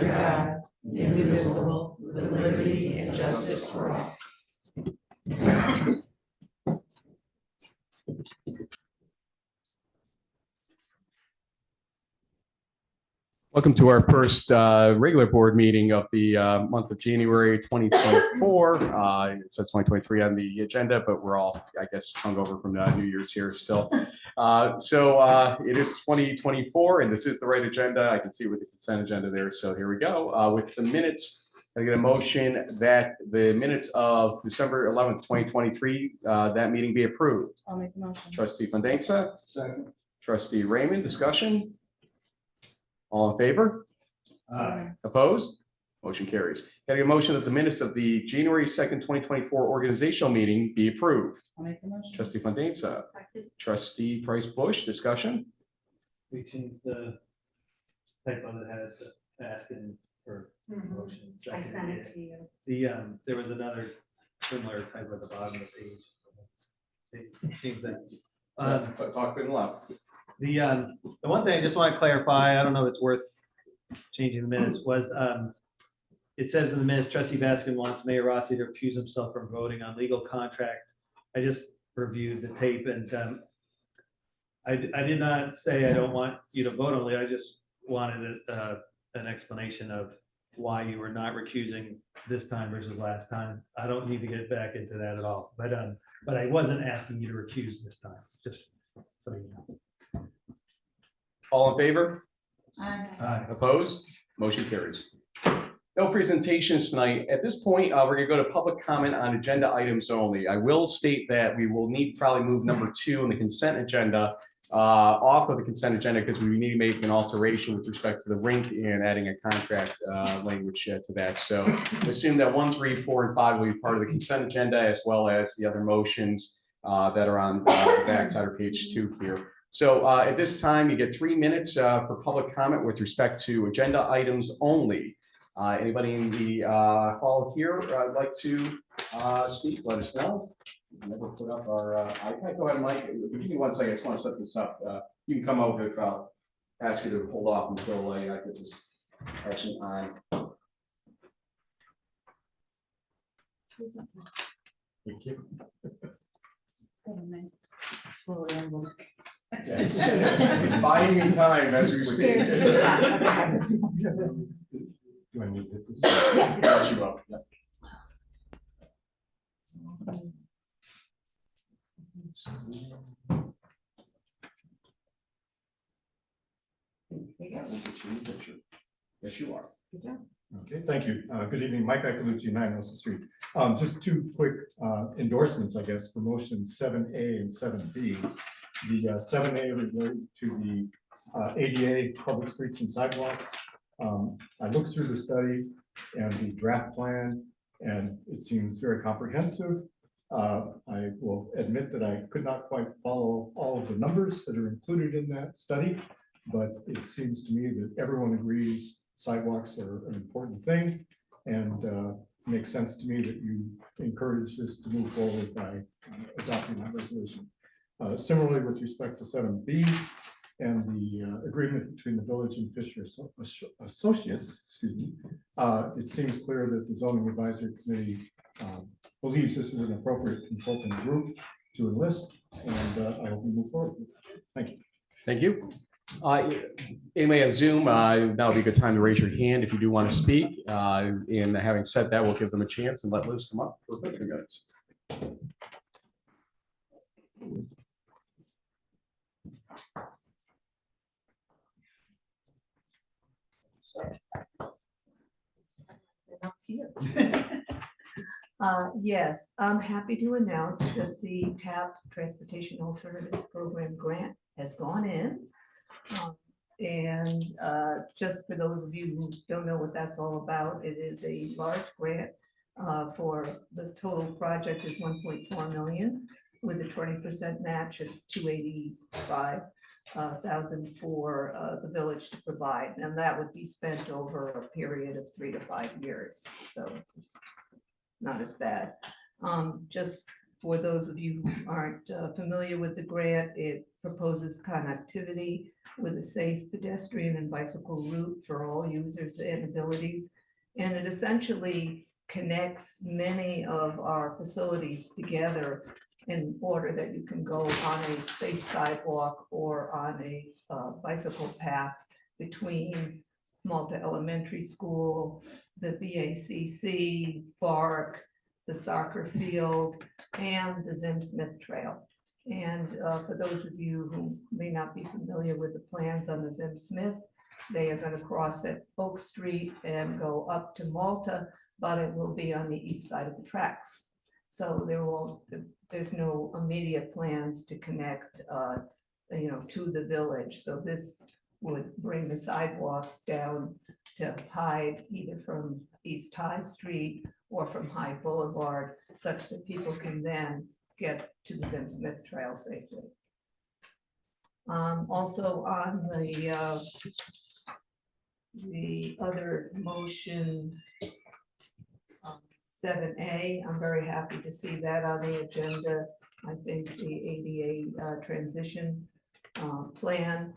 under God, indivisible, with liberty and justice for all. Welcome to our first regular board meeting of the month of January 2024. It says 2023 on the agenda, but we're all, I guess, hungover from New Year's here still. So it is 2024, and this is the right agenda. I can see with the consent agenda there. So here we go. With the minutes, I get a motion that the minutes of December 11th, 2023, that meeting be approved. I'll make the motion. Trustee Fondanza. Second. Trustee Raymond, discussion? All in favor? Aye. Opposed? Motion carries. Getting a motion that the minutes of the January 2nd, 2024 organizational meeting be approved. I'll make the motion. Trustee Fondanza. Second. Trustee Price Bush, discussion? We changed the typo that had asking for motion. I Second. sent it to you. There was another similar typo at the bottom of the page. They changed that. Talk in loud. The one thing I just want to clarify, I don't know if it's worth changing the minutes, was it says in the minutes, Trustee Baskin wants Mayor Rossi to recuse himself from voting on legal contract. I just reviewed the tape, and I did not say I don't want you to vote on it. I just wanted an explanation of why you were not recusing this time versus last time. I don't need to get back into that at all, but I wasn't asking you to recuse this time, just so you know. All in favor? Aye. Opposed? Motion carries. No presentations tonight. At this point, we're going to go to public comment on agenda items only. I will state that we will need to probably move number 2 on the consent agenda off of the consent agenda because we need to make an alteration with respect to the rink and adding a contract language to that. So assume that 1, 3, 4, and 5 will be part of the consent agenda, as well as the other motions that are on the backside of page 2 here. So at this time, you get 3 minutes for public comment with respect to agenda items only. Anybody in the hall here like to speak? Let us know. Never put up our iPad. Go ahead, Mike. Give me 1 second. I just want to set this up. You can come over if I'll ask you to hold off until I get this actually on. Thank you. It's got a nice full envelope. Yes. It's buying me time as we speak. Yes. Do I need to hit this? Yes. Yes, you will. Yeah. Yes, you are. Good job. Okay, thank you. Good evening, Mike Iacolucci, 9 Wilson Street. Just 2 quick endorsements, I guess, for motions 7A and 7B. The 7A related to the ADA public streets and sidewalks. I looked through the study and the draft plan, and it seems very comprehensive. I will admit that I could not quite follow all of the numbers that are included in that study, but it seems to me that everyone agrees sidewalks are an important thing, and makes sense to me that you encourage this to move forward by adopting that resolution. Similarly, with respect to 7B and the agreement between the village and Fisher Associates, excuse me, it seems clear that the zoning advisory committee believes this is an appropriate consulting group to enlist, and I hope we move forward. Thank you. Thank you. Anybody on Zoom, now would be a good time to raise your hand if you do want to speak. And having said that, we'll give them a chance and let Liz come up for 3 minutes. Yes, I'm happy to announce that the TAP Transportation Alternatives Program grant has gone in. And just for those of you who don't know what that's all about, it is a large grant for the total project is 1.4 million with a 20% match of 285,000 for the village to provide, and that would be spent over a period of 3 to 5 years. So it's not as bad. Just For those of you who aren't familiar with the grant, it proposes connectivity with a safe pedestrian and bicycle route for all users and abilities. And it essentially connects many of our facilities together in order that you can go on a safe sidewalk or on a bicycle path between Malta Elementary School, the BACC, BARC, the soccer field, and the Zim Smith Trail. And for those of you who may not be familiar with the plans on the Zim Smith, they are going to cross at Oak Street and go up to Malta, but it will be on the east side of the tracks. So there's no immediate plans to connect, to the village. So this would bring the sidewalks down to Hyde, either from East High Street or from Hyde Boulevard, such that people can then get to the Zim Smith Trail safely. Also on the other motion, 7A, I'm very happy to see that on the agenda. I think the ADA transition plan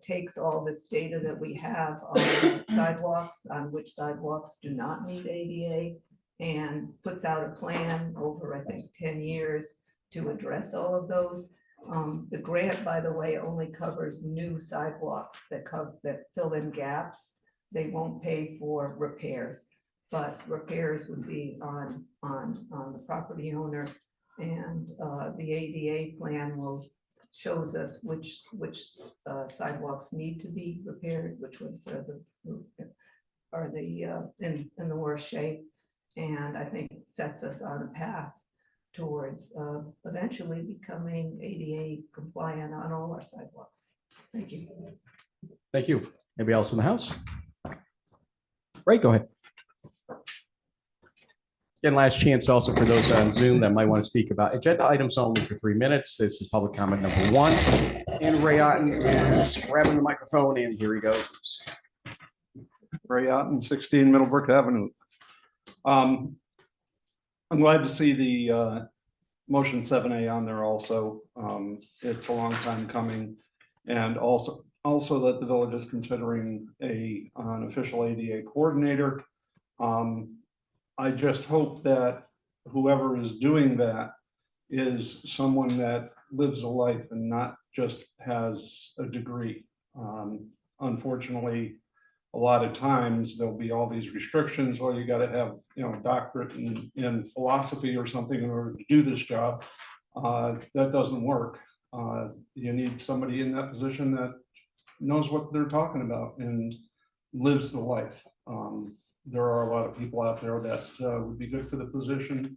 takes all this data that we have on sidewalks, on which sidewalks do not meet ADA, and puts out a plan over, I think, 10 years to address all of those. The grant, by the way, only covers new sidewalks that fill in gaps. They won't pay for repairs, but repairs would be on the property owner. And the ADA plan shows us which sidewalks need to be repaired, which ones are in the worst shape. And I think it sets us on a path towards eventually becoming ADA compliant on all our sidewalks. Thank you. Thank you. Anybody else in the house? Right, go ahead. Again, last chance also for those on Zoom that might want to speak about agenda items only for 3 minutes. This is public comment number 1. And Ray Otten is grabbing the microphone, and here he goes. Ray Otten, 16 Middlebrook Avenue. I'm glad to see the motion 7A on there also. It's a long time coming. And also that the village is considering an official ADA coordinator. I just hope that whoever is doing that is someone that lives a life and not just has a degree. Unfortunately, a lot of times there'll be all these restrictions, or you got to have, a doctorate in philosophy or something in order to do this job. That doesn't work. You need somebody in that position that knows what they're talking about and lives the life. There are a lot of people out there that would be good for the position,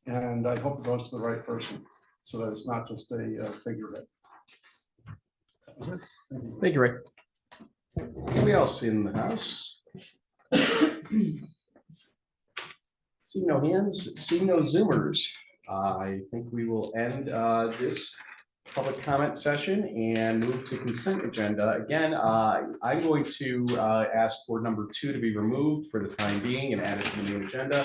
and I hope it goes to the right person so that it's not just a figurehead. Thank you, Ray. Anybody else in the house? Seeing no hands, seeing no Zoomers, I think we will end this public comment session and move to consent agenda. Again, I'm going to ask for number 2 to be removed for the time being and added to the new agenda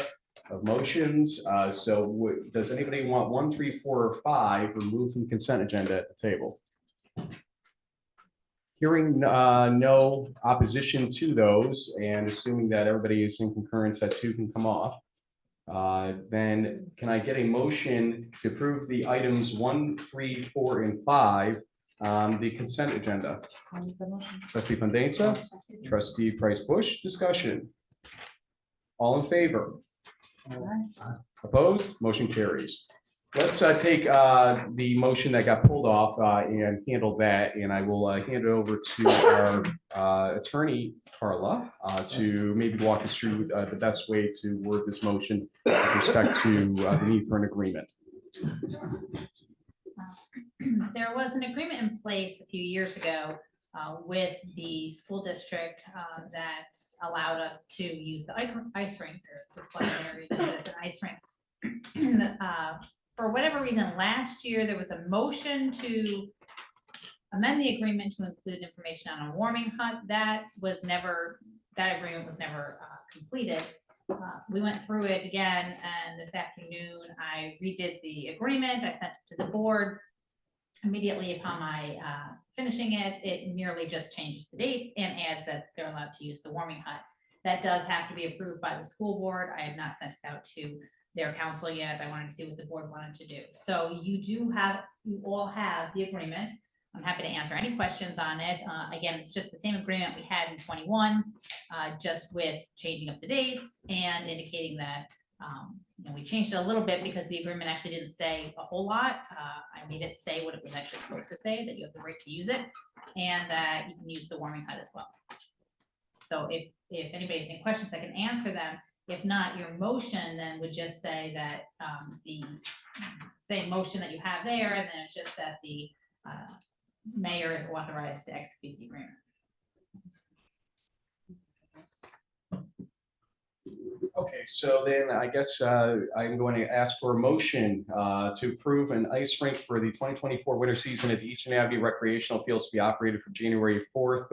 of motions. So does anybody want 1, 3, 4, or 5 removed from the consent agenda at the table? Hearing no opposition to those, and assuming that everybody is in concurrence that 2 can come off, then can I get a motion to approve the items 1, 3, 4, and 5 on the consent agenda? Trustee Pendenza, trustee Price Bush, discussion. All in favor? Opposed? Motion carries. Let's take the motion that got pulled off and handle that, and I will hand it over to our attorney, Carla, to maybe walk us through the best way to word this motion with respect to the need for an agreement. There was an agreement in place a few years ago with the school district that allowed us to use the ice rink or the flooded area as an ice rink. For whatever reason, last year there was a motion to amend the agreement to include information on a warming hut. That agreement was never completed. we went through it again, and this afternoon I redid the agreement. I sent it to the board. Immediately upon my finishing it, it merely just changes the dates and adds that they're allowed to use the warming hut. That does have to be approved by the school board. I have not sent it out to their council yet. I wanted to see what the board wanted to do. So you all have the agreement. I'm happy to answer any questions on it. Again, it's just the same agreement we had in 21, just with changing up the dates and indicating that we changed it a little bit because the agreement actually didn't say a whole lot. I made it say what it was actually supposed to say, that you have the right to use it and that you can use the warming hut as well. So if anybody has any questions, I can answer them. If not, your motion then would just say that the same motion that you have there, and then it's just that the mayor is authorized to execute the agreement. Okay, so then I guess I'm going to ask for a motion to approve an ice rink for the 2024 winter season at the Eastern Avenue Recreational Fields to be operated from January 4th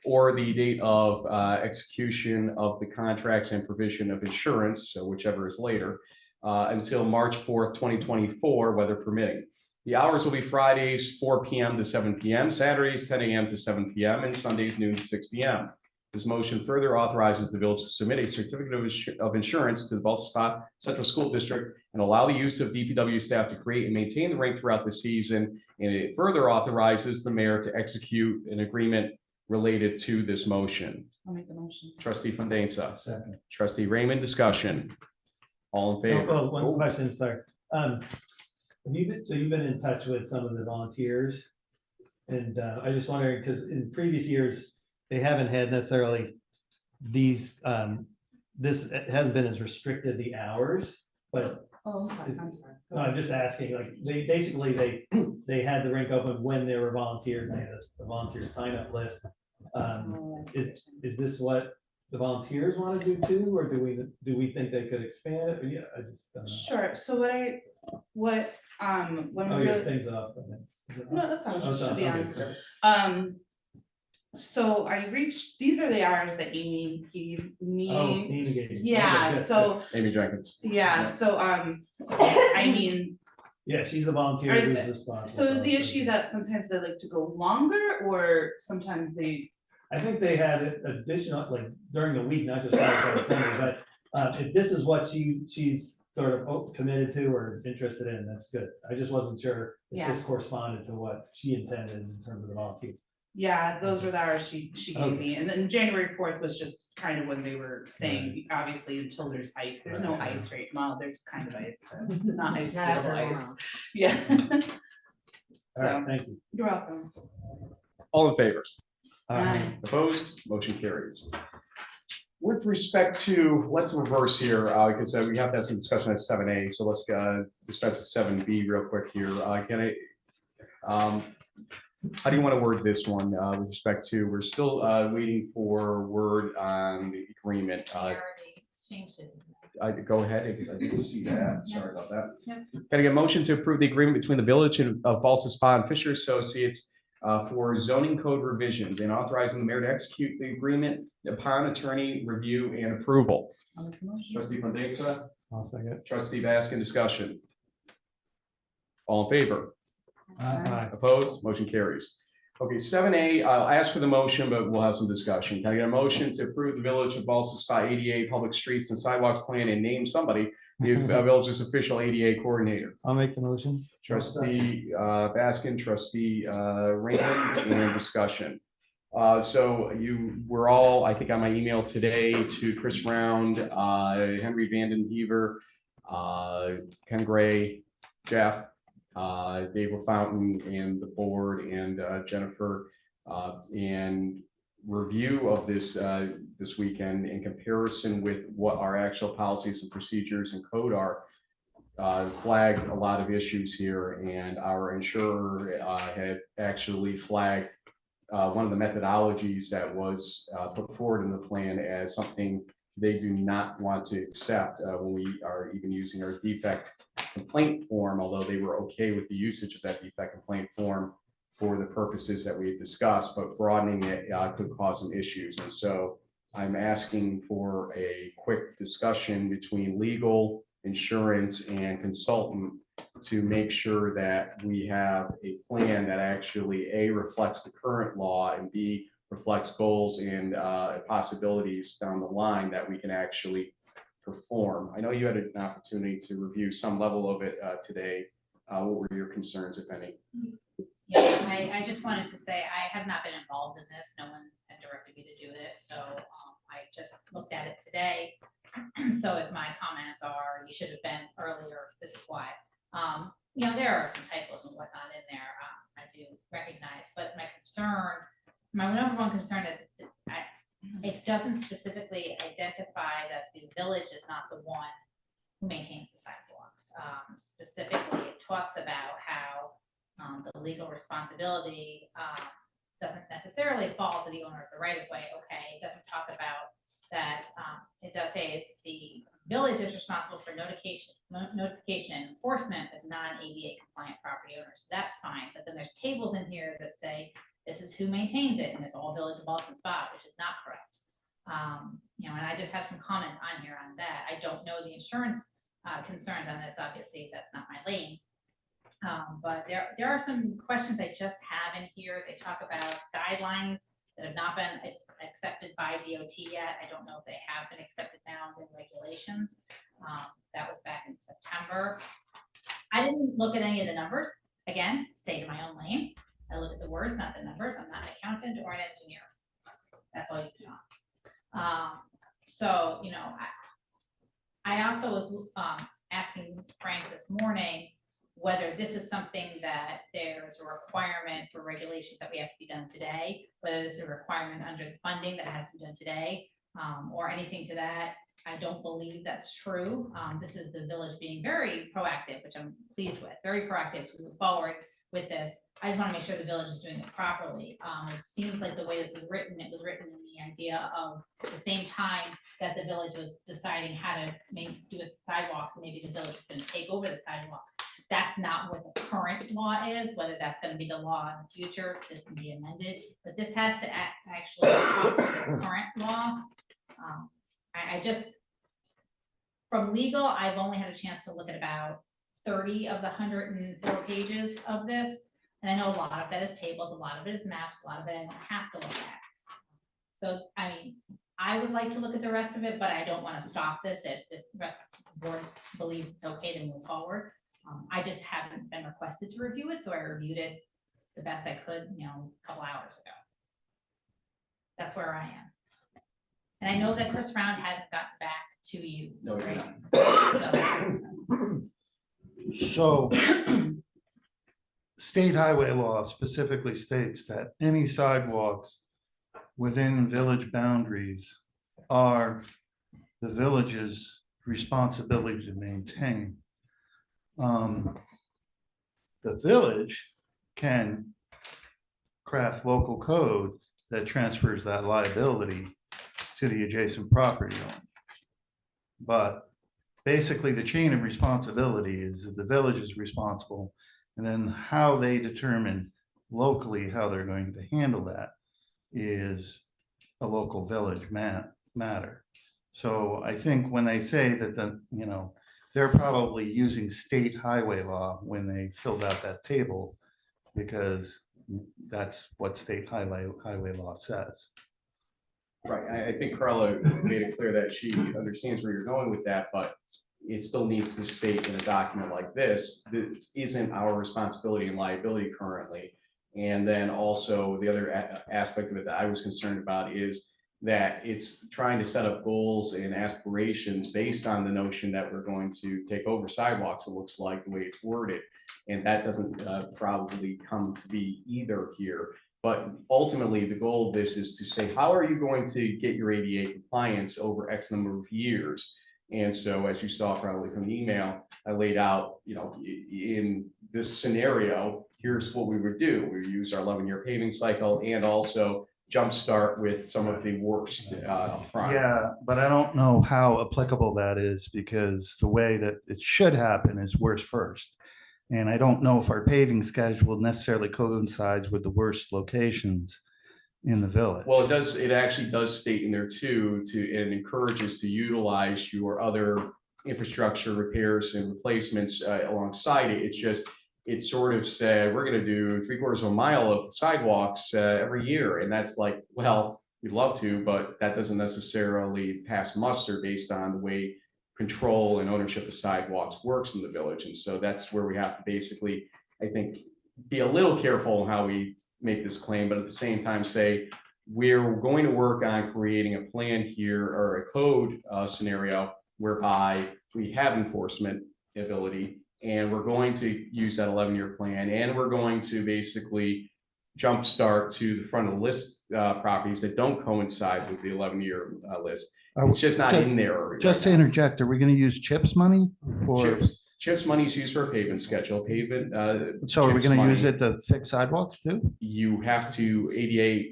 or the date of execution of the contracts and provision of insurance, so whichever is later, until March 4th, 2024, weather permitting. The hours will be Fridays, 4 p.m. to 7 p.m., Saturdays, 10 a.m. to 7 p.m., and Sundays, noon to 6 p.m. This motion further authorizes the village to submit a certificate of insurance to the Ballston Spa Central School District and allow the use of DPW staff to create and maintain the rink throughout the season. And it further authorizes the mayor to execute an agreement related to this motion. I'll make the motion. Trustee Fondainza. Second. Trustee Raymond, discussion. All in favor? Oh, one question, sorry. You've been in touch with some of the volunteers, and I just wondering, because in previous years, they haven't had necessarily these, this hasn't been as restricted the hours, but Oh, I'm sorry. no, I'm just asking, like, they basically, they had the rink open when they were volunteers, they had the volunteer sign up list. Is this what the volunteers want to do too, or do we think they could expand it? Or, yeah, I just don't know. Sure, so when Oh, we your really, thing's up. no, that's not, Oh, it it's should be okay, on. perfect. So I reached, these are the hours that Amy gave Oh, me. Amy gave you- Yeah, okay, good, so, Amy Jenkins. yeah, so, I mean, Yeah, she's the volunteer Are who's the- responsible. so is for the it. issue that sometimes they like to go longer, or sometimes they, I think they had additional, like, during the week, not just Friday, Saturday, Sunday, but if this is what she's sort of committed to or interested in, that's good. I just wasn't sure if Yeah. this corresponded to what she intended in terms of the volunteer. yeah, those were the hours she gave Okay. me, and then January 4th was just kind of when they were saying, obviously, until there's ice, there's no Right. ice right now, there's kind of ice, but not ice, Not little ice, tomorrow. yeah. All right, So, thank you. you're welcome. All in favor? Aye. Opposed? Motion carries. With respect to, let's reverse here, because we have to have some discussion at 7A, so let's dispense with 7B real quick here. How do you want to word this one with respect to, we're still waiting for word on the agreement. I already changed it. Go ahead, because I didn't see that. Sorry about that. Yep. Can I get a motion to approve the agreement between the Village of Ballston Spa and Fisher Associates for zoning code revisions and authorizing the mayor to execute the agreement upon attorney review and approval? I'll make the motion. Trustee Fondainza, I'll second. trustee Baskin, discussion. All in favor? Aye. Opposed? Motion carries. Okay, 7A, I'll ask for the motion, but we'll have some discussion. Can I get a motion to approve the Village of Ballston Spa ADA Public Streets and Sidewalks Plan and name somebody the village's official ADA coordinator? I'll make the motion. Trustee Baskin, trustee Raymond, and discussion. So you were all, I think, on my email today to Chris Round, Henry Vanden Heaver, Ken Gray, Jeff, David Fountain, and the board, and Jennifer, and review of this this weekend in comparison with what our actual policies and procedures and code are. Flagged a lot of issues here, and our insurer had actually flagged one of the methodologies that was put forward in the plan as something they do not want to accept when we are even using our defect complaint form, although they were okay with the usage of that defect complaint form for the purposes that we had discussed, but broadening it could cause some issues. And so I'm asking for a quick discussion between legal, insurance, and consultant to make sure that we have a plan that actually A, reflects the current law, and B, reflects goals and possibilities down the line that we can actually perform. I know you had an opportunity to review some level of it today. What were your concerns, if any? Yeah, I just wanted to say, I have not been involved in this. No one had directed me to do it, so I just looked at it today. So if my comments are, you should have been earlier, this is why. You know, there are some typos and whatnot in there, I do recognize, but my number one concern is it doesn't specifically identify that the village is not the one who maintains the sidewalks. Specifically, it talks about how the legal responsibility doesn't necessarily fall to the owner of the right of way. Okay, it doesn't talk about that. It does say the village is responsible for notification and enforcement of non-ADA compliant property owners. That's fine, but then there's tables in here that say this is who maintains it, and it's all Village of Ballston spot, which is not correct. You know, and I just have some comments on here on that. I don't know the insurance concerns on this. Obviously, that's not my lane. But there are some questions I just have in here. They talk about guidelines that have not been accepted by DOT yet. I don't know if they have been accepted now in regulations. That was back in September. I didn't look at any of the numbers. Again, stay in my own lane. I look at the words, not the numbers. I'm not an accountant or an engineer. That's all you do. So, you know, I also was asking Frank this morning whether this is something that there's a requirement for regulations that we have to be done today, whether there's a requirement under the funding that has to be done today, or anything to that. I don't believe that's true. This is the village being very proactive, which I'm pleased with, very proactive to move forward with this. I just want to make sure the village is doing it properly. It seems like the way this was written, it was written in the idea of the same time that the village was deciding how to do its sidewalks, maybe the village is going to take over the sidewalks. That's not what the current law is. Whether that's going to be the law in the future, this can be amended, but this has to actually talk to the current law. I just, from legal, I've only had a chance to look at about 30 of the 104 pages of this. And I know a lot of that is tables, a lot of it is maps, a lot of it I don't have to look at. So, I mean, I would like to look at the rest of it, but I don't want to stop this if this rest of the board believes it's okay to move forward. I just haven't been requested to review it, so I reviewed it the best I could, you know, a couple hours ago. That's where I am. And I know that Chris Round hasn't gotten back to you. No, you're right? not. So state highway law specifically states that any sidewalks within village boundaries are the village's responsibility to maintain. The village can craft local code that transfers that liability to the adjacent property owner. But basically, the chain of responsibility is that the village is responsible, and then how they determine locally how they're going to handle that is a local village matter. So I think when they say that they're probably using state highway law when they filled out that table, because that's what state highway law says. Right, I think Carla made it clear that she understands where you're going with that, but it still needs to state in a document like this, this isn't our responsibility and liability currently. And then also the other aspect of it that I was concerned about is that it's trying to set up goals and aspirations based on the notion that we're going to take over sidewalks, it looks like the way it's worded. And that doesn't probably come to be either here. But ultimately, the goal of this is to say, how are you going to get your ADA compliance over X number of years? And so, as you saw probably from the email, I laid out, in this scenario, here's what we would do. We use our 11-year paving cycle and also jumpstart with some of the worst front. Yeah, but I don't know how applicable that is, because the way that it should happen is worst first. And I don't know if our paving schedule necessarily coincides with the worst locations. in the village. Well, it actually does state in there too, and encourages to utilize your other infrastructure repairs and replacements alongside it. It's just, it sort of said, we're gonna do 3/4 of a mile of sidewalks every year. And that's like, well, we'd love to, but that doesn't necessarily pass muster based on the way control and ownership of sidewalks works in the village. And so that's where we have to basically, I think, be a little careful in how we make this claim, but at the same time say, we're going to work on creating a plan here or a code scenario whereby we have enforcement ability, and we're going to use that 11-year plan, and we're going to basically jumpstart to the front of the list properties that don't coincide with the 11-year list. It's just not in there. Just to interject, are we going to use CHIPS money? Or CHIPS money is used for a pavement schedule, so are we CHIPS going to money, use it to fix sidewalks too? you have to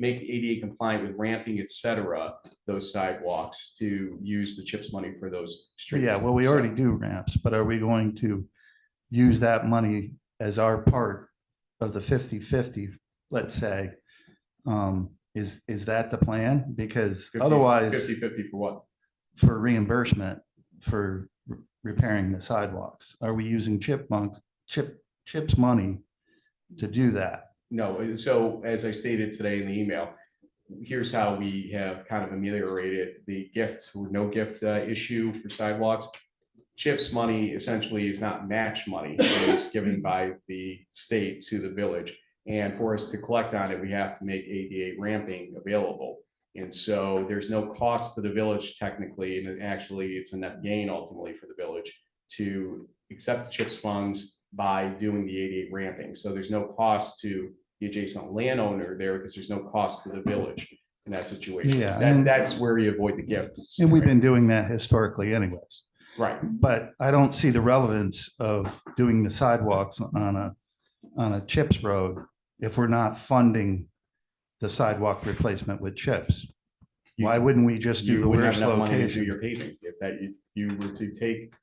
make ADA compliant with ramping, et cetera, those sidewalks to use the CHIPS money for those streets. Yeah, well, we So- already do ramps, but are we going to use that money as our part of the 50/50, let's say? Is that the plan? Because 50 otherwise, 50/50 for what? for reimbursement for repairing the sidewalks, are we using CHIPS money to do that? No, so as I stated today in the email, here's how we have kind of ameliorated the gift or no gift issue for sidewalks. CHIPS money essentially is not match money. It is given by the state to the village. And for us to collect on it, we have to make ADA ramping available. And so there's no cost to the village technically, and actually it's a net gain ultimately for the village to accept the CHIPS funds by doing the ADA ramping. So there's no cost to the adjacent landowner there because there's no cost to the village in that situation. Yeah, and- That's where you avoid the gifts. And we've been doing that historically anyways. Right. But I don't see the relevance of doing the sidewalks on a CHIPS road if we're not funding the sidewalk replacement with CHIPS. Why wouldn't we just do You the wouldn't have worst enough money to do location? your paving if you were to take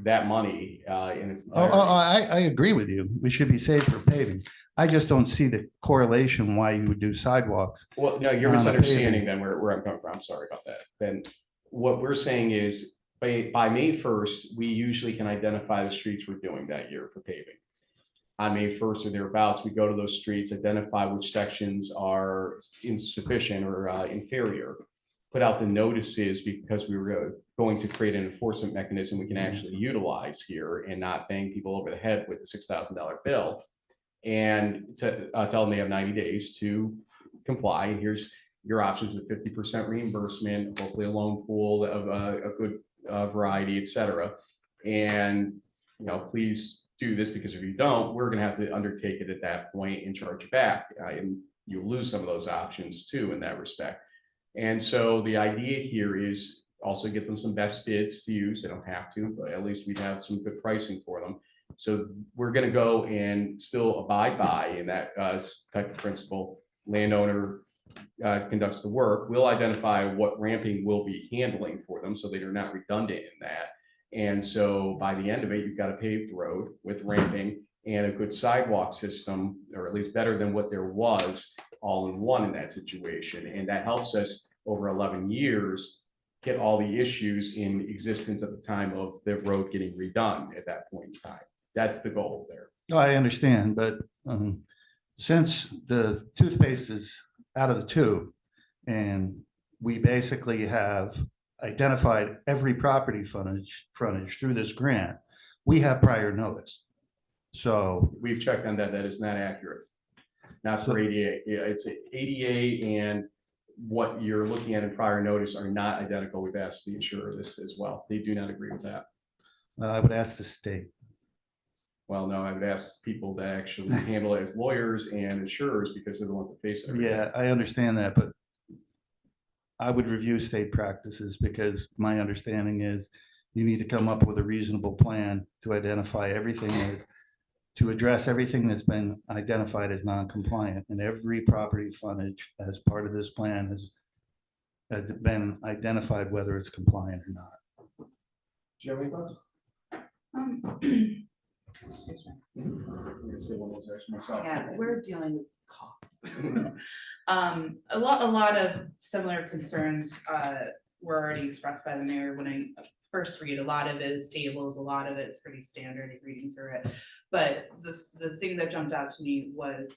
that money in its Oh, entirety. I agree with you. We should be saved for paving. I just don't see the correlation why you would do sidewalks. Well, no, you're on the misunderstanding paving. then where I'm coming from. I'm sorry about that. Then what we're saying is by May 1st, we usually can identify the streets we're doing that year for paving. On May 1st or thereabouts, we go to those streets, identify which sections are insufficient or inferior, put out the notices because we were going to create an enforcement mechanism we can actually utilize here and not bang people over the head with a $6,000 bill. And to tell them they have 90 days to comply. And here's your options with 50% reimbursement, hopefully a loan pool of a good variety, et cetera. And, please do this because if you don't, we're going to have to undertake it at that point and charge you back. And you lose some of those options too in that respect. And so the idea here is also get them some best bids to use. They don't have to, but at least we'd have some good pricing for them. So we're going to go and still abide by in that type of principle. Landowner conducts the work. We'll identify what ramping we'll be handling for them so they're not redundant in that. And so by the end of it, you've got a paved road with ramping and a good sidewalk system, or at least better than what there was all in one in that situation. And that helps us over 11 years get all the issues in existence at the time of the road getting redone at that point in time. That's the goal there. Oh, I understand, but since the toothpaste is out of the tube and we basically have identified every property frontage through this grant, we have prior notice. So We've checked on that. That is not accurate. Not for ADA. Yeah, it's ADA and what you're looking at in prior notice are not identical. We've asked the insurer this as well. They do not agree with that. I would ask the state. Well, no, I would ask people to actually handle it as lawyers and insurers because they're the ones that face it. Yeah, I understand that, but I would review state practices because my understanding is you need to come up with a reasonable plan to identify everything to address everything that's been identified as non-compliant, and every property frontage as part of this plan has been identified whether it's compliant or not. Do you have any thoughts? Excuse me. I'm gonna say one more section myself. Yeah, we're dealing with cost. A lot of similar concerns were already expressed by the mayor when I first read. A lot of it is tables, a lot of it's pretty standard reading through it. But the thing that jumped out to me was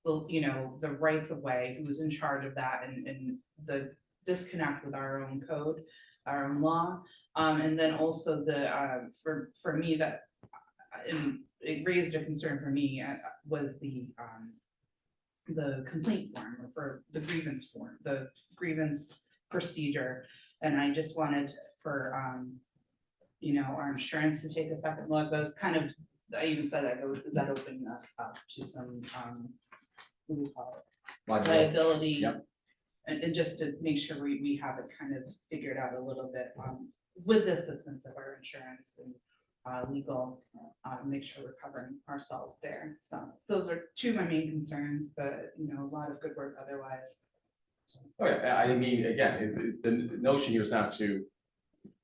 the rights of way, who's in charge of that, and the disconnect with our own code, our own law. And then also for me that, and it raised a concern for me, was the complaint form, or for the grievance form, the grievance procedure. And I just wanted for, our insurance to take a second look. Those kind of, I even said that, is that opening us up to some, what do you call it? Liability. Yep. And just to make sure we have it kind of figured out a little bit, with the assistance of our insurance and legal, make sure we're covering ourselves there. So those are two of my main concerns, but a lot of good work otherwise. Okay, I mean, again, the notion here is not to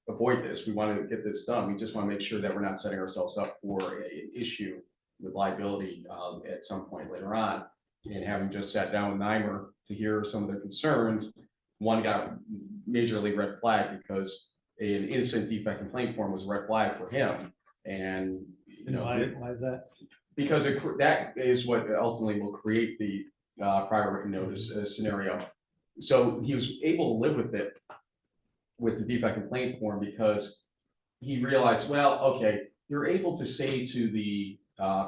avoid this. We wanted to get this done. We just want to make sure that we're not setting ourselves up for an issue with liability at some point later on. And having just sat down with Nimer to hear some of the concerns, one got majorly red flag because an innocent defect complaint form was a red flag for him. And Why is that? because that is what ultimately will create the prior written notice scenario. So he was able to live with it, with the defect complaint form, because he realized, well, okay, you're able to say to the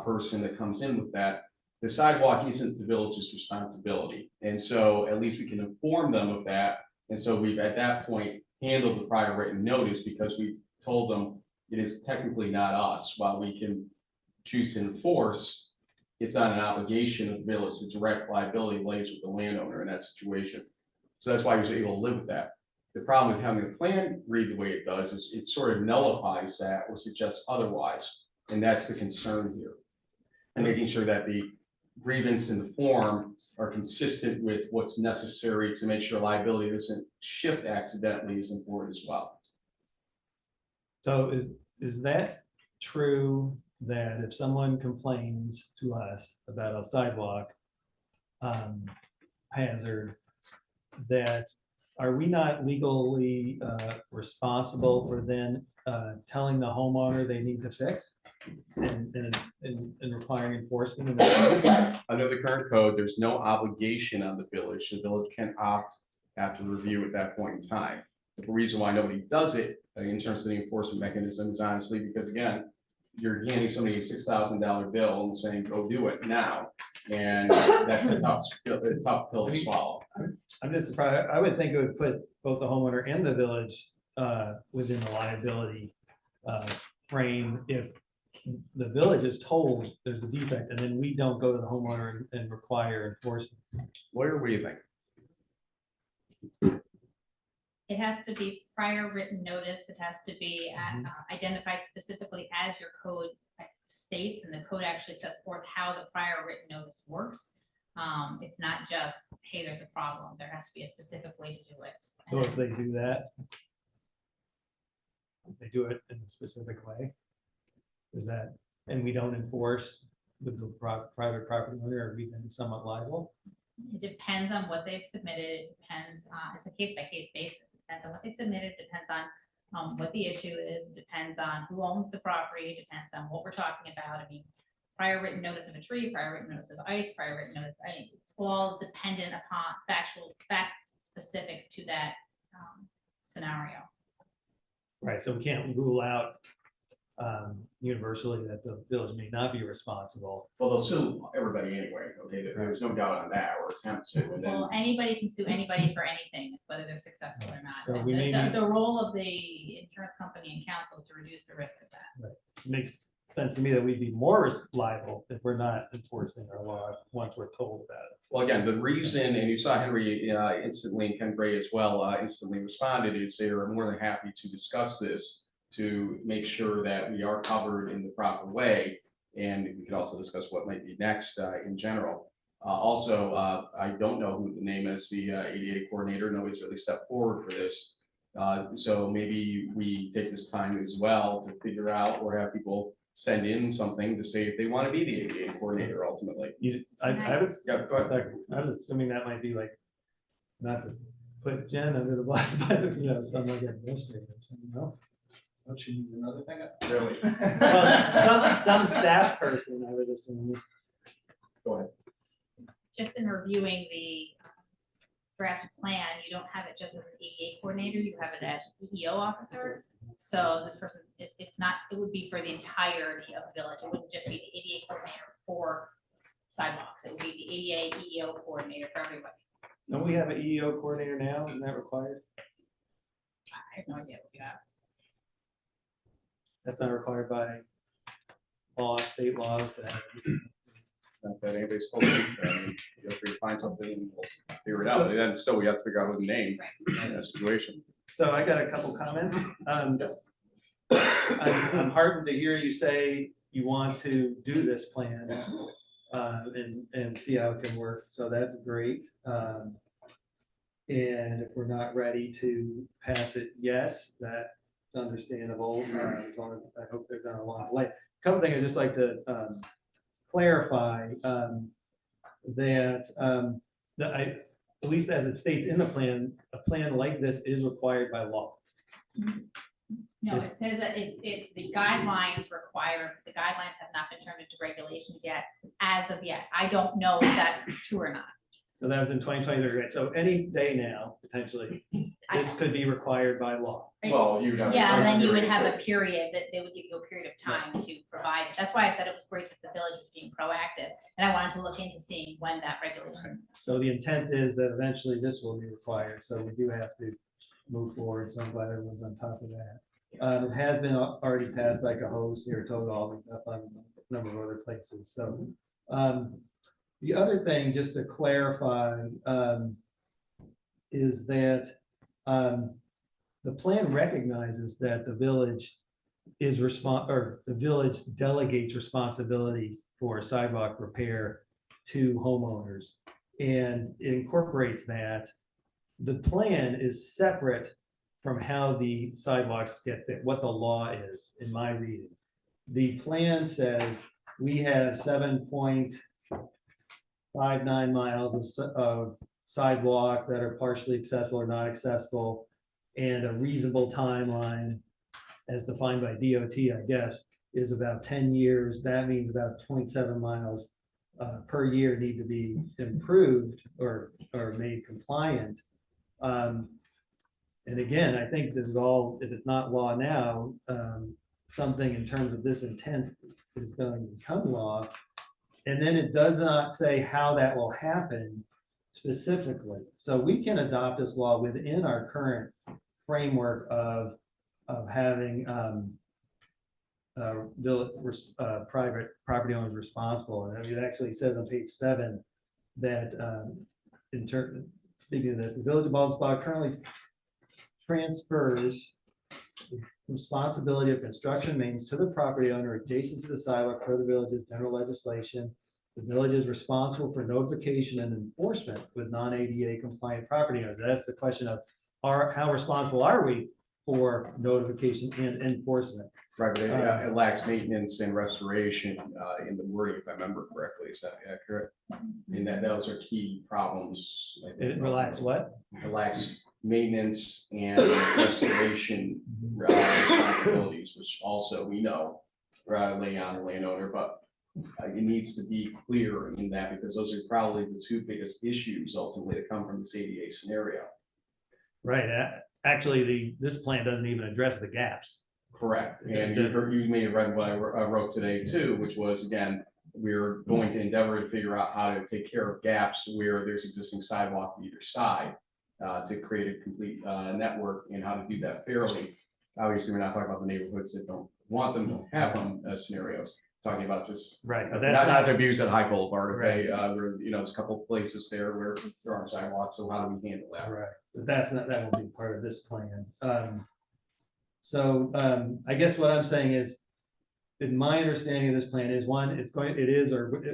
person that comes in with that, the sidewalk isn't the village's responsibility. And so at least we can inform them of that. And so we've at that point handled the prior written notice, because we told them it is technically not us. While we can choose to enforce, it's not an obligation of the village. The direct liability lays with the landowner in that situation. So that's why he was able to live with that. The problem with having the plan read the way it does is it sort of nullifies that or suggests otherwise. And that's the concern here. And making sure that the grievance and the form are consistent with what's necessary to make sure liability doesn't shift accidentally is important as well. So is that true that if someone complains to us about a sidewalk hazard, that are we not legally responsible for then telling the homeowner they need to fix and requiring enforcement of that? Under the current code, there's no obligation on the village. The village can opt after review at that point in time. The reason why nobody does it in terms of the enforcement mechanism is honestly because, again, you're handing somebody a $6,000 bill and saying, go do it now. And that's a tough pill to swallow. I'm just surprised. I would think it would put both the homeowner and the village within the liability frame if the village is told there's a defect and then we don't go to the homeowner and require enforcement. What do you think? It has to be prior written notice. It has to be identified specifically as your code states, and the code actually sets forth how the prior written notice works. It's not just, hey, there's a problem. There has to be a specific way to do it. So if they do that, they do it in a specific way, is that, and we don't enforce with the private property owner, are we then somewhat liable? It depends on what they've submitted. It depends, it's a case by case basis. It depends on what they submitted, it depends on what the issue is, it depends on who owns the property, it depends on what we're talking about. I mean, prior written notice of a tree, prior written notice of ice, prior written notice, it's all dependent upon fact specific to that scenario. Right, so we can't rule out universally that the village may not be responsible. Well, they'll sue everybody anyway, okay? There's no doubt on that, or attempt to, and then. Well, anybody can sue anybody for anything, it's whether they're successful or not. So And we may need- the role of the insurance company and council is to reduce the risk of that. It makes sense to me that we'd be more liable if we're not enforcing our law once we're told about it. Well, again, the reason, and you saw Henry instantly, and Ken Gray as well, instantly responded, is they are more than happy to discuss this to make sure that we are covered in the proper way. And we can also discuss what might be next in general. Also, I don't know who the name is, the ADA coordinator. Nobody's really stepped forward for this. So maybe we take this time as well to figure out or have people send in something to say if they want to be the ADA coordinator ultimately. I was, Yeah, go ahead. I was assuming that might be like, not to put Jen under the bus, but, you know, some like administrator, you know? Don't you need another thing? Really? Well, some staff person, I would assume. Go ahead. Just in reviewing the draft plan, you don't have it just as an ADA coordinator, you have it as EEO officer. So this person, it's not, it would be for the entirety of the village. It wouldn't just be the ADA coordinator for sidewalks. It would be the ADA EEO coordinator for everybody. Don't we have an EEO coordinator now? Isn't that required? I have no idea what you have. That's not required by law, state laws. Not that anybody's told me, feel free to find something, and we'll figure it out. And then still, we have to figure out the name in that situation. So I got a couple comments. I'm heartened to hear you say you want to do this plan and see how it can work. So that's great. And if we're not ready to pass it yet, that's understandable. As long as I hope they're done along the way. Couple things I'd just like to clarify that at least as it states in the plan, a plan like this is required by law. No, it says that it's the guidelines require, the guidelines have not been turned into regulations yet, as of yet. I don't know if that's true or not. So that was in 2023, right? So any day now, potentially, this could be required by law. Well, you'd have. Yeah, and then you would period, have so- a period that they would give you a period of time to provide it. That's why I said it was great that the village was being proactive. And I wanted to look into seeing when that regulation. So the intent is that eventually this will be required, so we do have to move forward, so I'm glad everyone's on top of that. It has been already passed by Cohoes, Saratoga, and up on a number of other places, so. The other thing, just to clarify, is that the plan recognizes that the village is or the village delegates responsibility for sidewalk repair to homeowners. And it incorporates that. The plan is separate from how the sidewalks get there, what the law is, in my reading. The plan says we have 7.59 miles of sidewalk that are partially accessible or not accessible, and a reasonable timeline, as defined by DOT, I guess, is about 10 years. That means about 0.7 miles per year need to be improved or made compliant. And again, I think this is all, if it's not law now, something in terms of this intent is going to become law. And then it does not say how that will happen specifically. So we can adopt this law within our current framework of having private property owners responsible. And it actually says on page 7 that speaking of this, the village of Ballston currently transfers responsibility of construction maintenance to the property owner adjacent to the sidewalk per the village's general legislation. The village is responsible for notification and enforcement with non-ADA compliant property owners. That's the question of how responsible are we for notification and enforcement? Right, but it lacks maintenance and restoration in the wording, if I remember correctly. Is that accurate? And those are key problems. It relax what? It lacks maintenance and restoration responsibilities, which also we know lay on the landowner, but it needs to be clear in that, because those are probably the two biggest issues ultimately that come from this ADA scenario. Right. Actually, this plan doesn't even address the gaps. Correct. And you may have read what I wrote today too, which was, again, we're going to endeavor to figure out how to take care of gaps where there's existing sidewalk to either side to create a complete network, and how to do that fairly. Obviously, we're not talking about the neighborhoods that don't want them, don't have them scenarios. Talking about just Right. But not to abuse at High Boulevard. Right. Where, there's a couple of places there where there aren't sidewalks. So how do we handle that? Right. But that will be part of this plan. I guess what I'm saying is, in my understanding of this plan is, one, it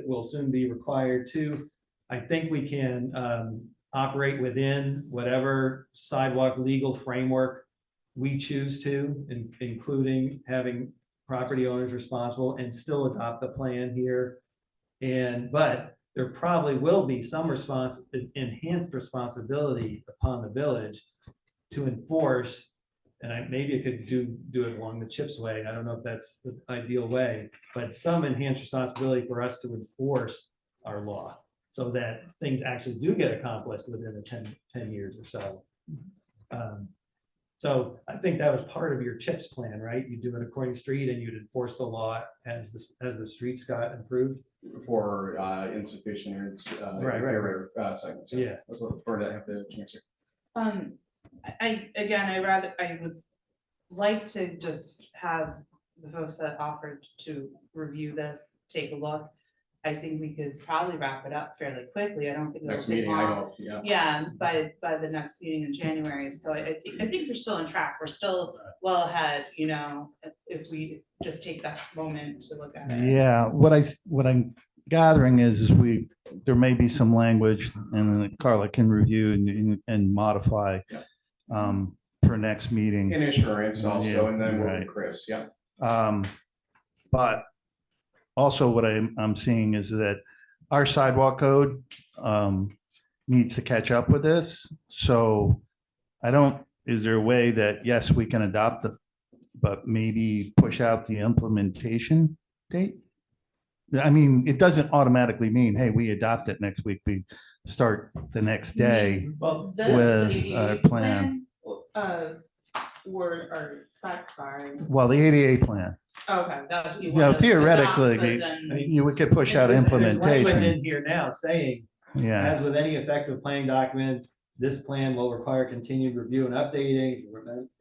will soon be required. Two, I think we can operate within whatever sidewalk legal framework we choose to, including having property owners responsible and still adopt the plan here. But there probably will be some enhanced responsibility upon the village to enforce. And maybe it could do it along the CHIPS way. I don't know if that's the ideal way, but some enhanced responsibility for us to enforce our law so that things actually do get accomplished within the 10 years or so. So I think that was part of your CHIPS plan, right? You do it according to street and you'd enforce the law as the streets got improved. For insufficient or segments. Yeah. Let's look for that, have the chance here. I would like to just have the folks that offered to review this, take a look. I think we could probably wrap it up fairly quickly. I don't think it'll Next take meeting, I long. hope, yeah. Yeah, by the next meeting in January. So I think we're still on track. We're still well ahead, if we just take that moment to look at it. Yeah, what I'm gathering is there may be some language and then Carla can review and modify for next meeting. And insurance also, Yeah, and then we'll right. Chris, yeah. But also what I'm seeing is that our sidewalk code needs to catch up with this. So is there a way that, yes, we can adopt but maybe push out the implementation date? I mean, it doesn't automatically mean, hey, we adopt it next week. We start the next day. Well, This With 88 our plan. or sorry. Well, the ADA plan, Okay, that's what you Yeah, wanted to theoretically, adopt, but then- we could push out there's language implementation. in here now saying, Yeah, as with any effective planning document, this plan will require continued review and updating.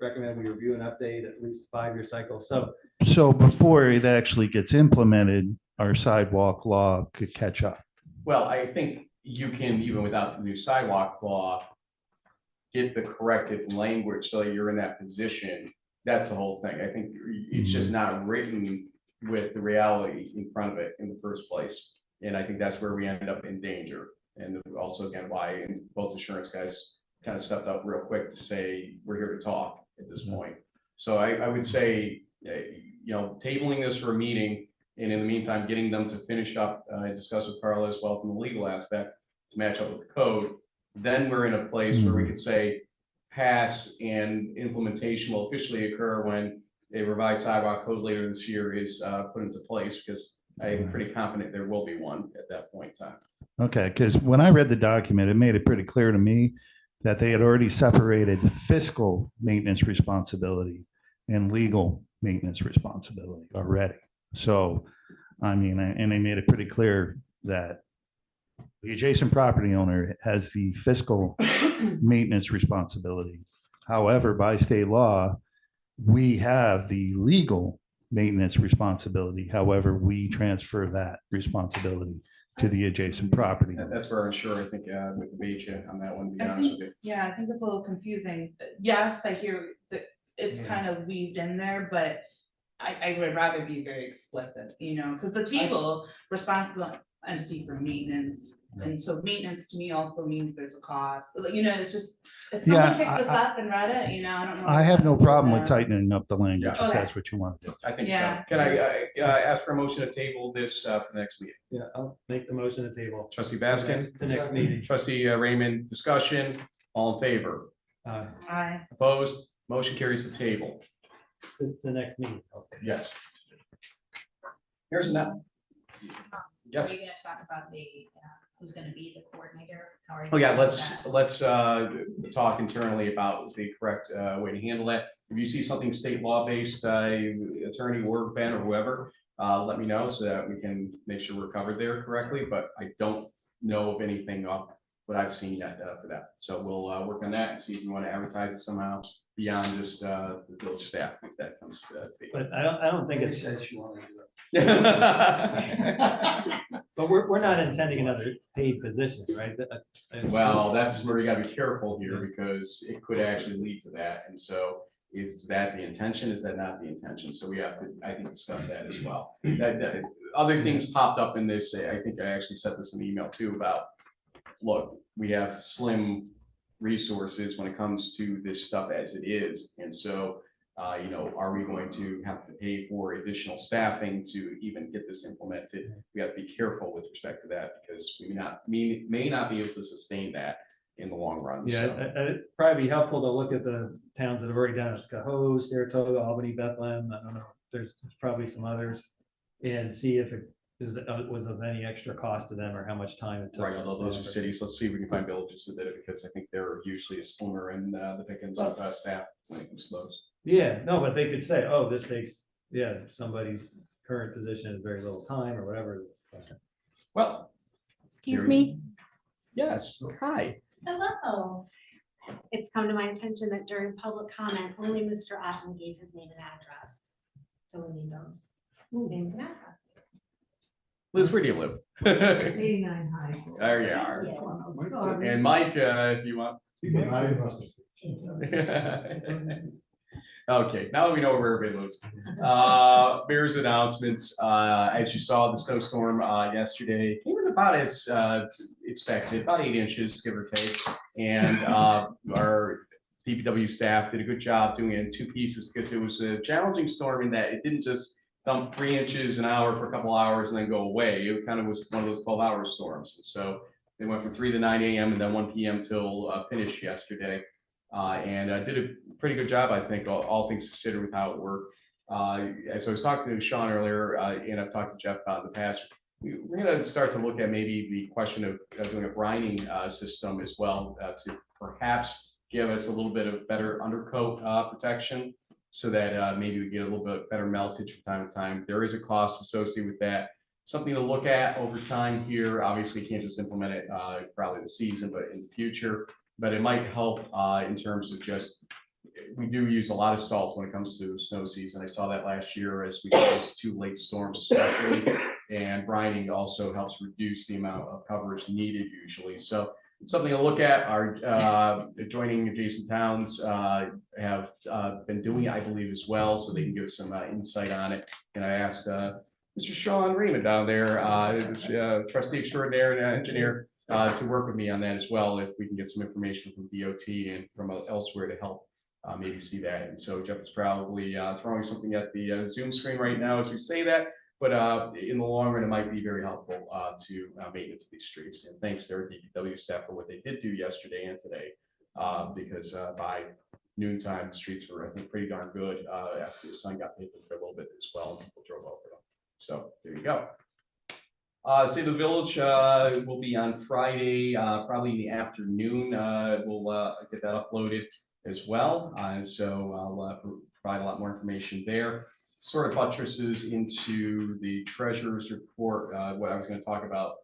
Recommend we review and update at least 5-year cycle. so before it actually gets implemented, our sidewalk law could catch up. Well, I think you can, even without the new sidewalk law, get the corrected language so you're in that position. That's the whole thing. I think it's just not written with the reality in front of it in the first place. And I think that's where we end up in danger. And also, again, why both insurance guys kind of stepped up real quick to say, we're here to talk at this point. So I would say, tabling this for a meeting, and in the meantime, getting them to finish up, discuss with Carla as well from the legal aspect to match up with the code. Then we're in a place where we could say pass and implementation will officially occur when a revised sidewalk code later this year is put into place, because I'm pretty confident there will be one at that point in time. Okay, because when I read the document, it made it pretty clear to me that they had already separated fiscal maintenance responsibility and legal maintenance responsibility already. So, I mean, and they made it pretty clear that the adjacent property owner has the fiscal maintenance responsibility. However, by state law, we have the legal maintenance responsibility. However, we transfer that responsibility to the adjacent property. That's where I'm sure, I think, with the beach on that one, to be I honest think- with you. Yeah, I think it's a little confusing. Yes, I hear that it's Yeah. kind of weaved in there, but I would rather be very explicit, because the table responsible entity for maintenance. And so maintenance to me also means there's a cost, it's just, if someone Yeah, picked this up and read it, I don't know. I have no problem with Yeah. tightening up the language Yeah. if that's what you want to do. I think so. Yeah. Can I ask for a motion to table this for the next meeting? Yeah, I'll make the motion to table. Trustee Baskin, The next meeting. trustee Raymond, discussion, all in favor? Aye. Opposed? Motion carries the table. The next meeting. Yes. Here's another. Are Yes. you gonna talk about who's gonna be the coordinator? How are you Oh, yeah, gonna do let's that? talk internally about the correct way to handle that. If you see something state law based, attorney or Ben or whoever, let me know so that we can make sure we're covered there correctly, but I don't know of anything off what I've seen yet for that. So we'll work on that and see if we want to advertise it somehow beyond just the village staff, if that comes to be. But I don't think it's, Well, but we're not intending another paid position, right? that's where you gotta be careful here, because it could actually lead to that. And so is that the intention? Is that not the intention? So we have to, I think, discuss that as well. That other things popped up in this. I think I actually sent this in an email too about, look, we have slim resources when it comes to this stuff as it is. And so Are we going to have to pay for additional staffing to even get this implemented? We have to be careful with respect to that because we may not be able to sustain that in the long run. Yeah, So, it'd probably be helpful to look at the towns that have already done it, Cohoes, Saratoga, Albany, Bethlehem, I don't know, there's probably some others. And see if it was of any extra cost to them or how much time it took. right, some although those are staff. cities, let's see if we can find villages that did it because I think they're usually slimmer in the pickings of staff when it comes to those. Yeah, no, but they could say, oh, this takes, somebody's current position has very little time or whatever. Well, Excuse Very- me. yes, hi. Hello. It's come to my attention that during public comment, only Mr. Otten gave his name and address. So we need those names and address. Liz, where do you live? 89 High. There you are. Yeah. Sorry. And Mike, if you want. I Russell. Okay, now that we know where everybody lives. Mayor's announcements, as you saw, the snowstorm yesterday came in about as expected, about 8 inches, give or take. And our DPW staff did a good job doing it in 2 pieces because it was a challenging storm in that it didn't just dump 3 inches an hour for a couple hours and then go away. It kind of was one of those 12-hour storms. And so they went from 3 to 9 a.m. and then 1 p.m. till finish yesterday. And I did a pretty good job, I think, all things considered with how it worked. As I was talking to Sean earlier, and I've talked to Jeff about in the past, we're going to start to look at maybe the question of doing a brining system as well to perhaps give us a little bit of better undercoat protection so that maybe we get a little bit better meltage from time to time. There is a cost associated with that. Something to look at over time here. Obviously, you can't just implement it probably the season, but in the future. But it might help in terms of just, we do use a lot of salt when it comes to snow season. I saw that last year as we had those 2 late storms especially. And brining also helps reduce the amount of coverage needed usually. So something to look at. Our adjoining adjacent towns have been doing it, I believe, as well. So they can give us some insight on it. And I asked Mr. Sean Raymond down there, trustee extraordinaire and engineer, to work with me on that as well, if we can get some information from DOT and from elsewhere to help maybe see that. And so Jeff is probably throwing something at the Zoom screen right now as we say that, but in the long run, it might be very helpful to maintenance of these streets. And thanks to our DPW staff for what they did do yesterday and today, because by noontime, the streets were, I think, pretty darn good after the sun got taken for a little bit as well, and people drove over them. So there you go. State of the Village will be on Friday, probably in the afternoon. We'll get that uploaded as well. And so I'll provide a lot more information there. Sort of buttresses into the treasurer's report, what I was going to talk about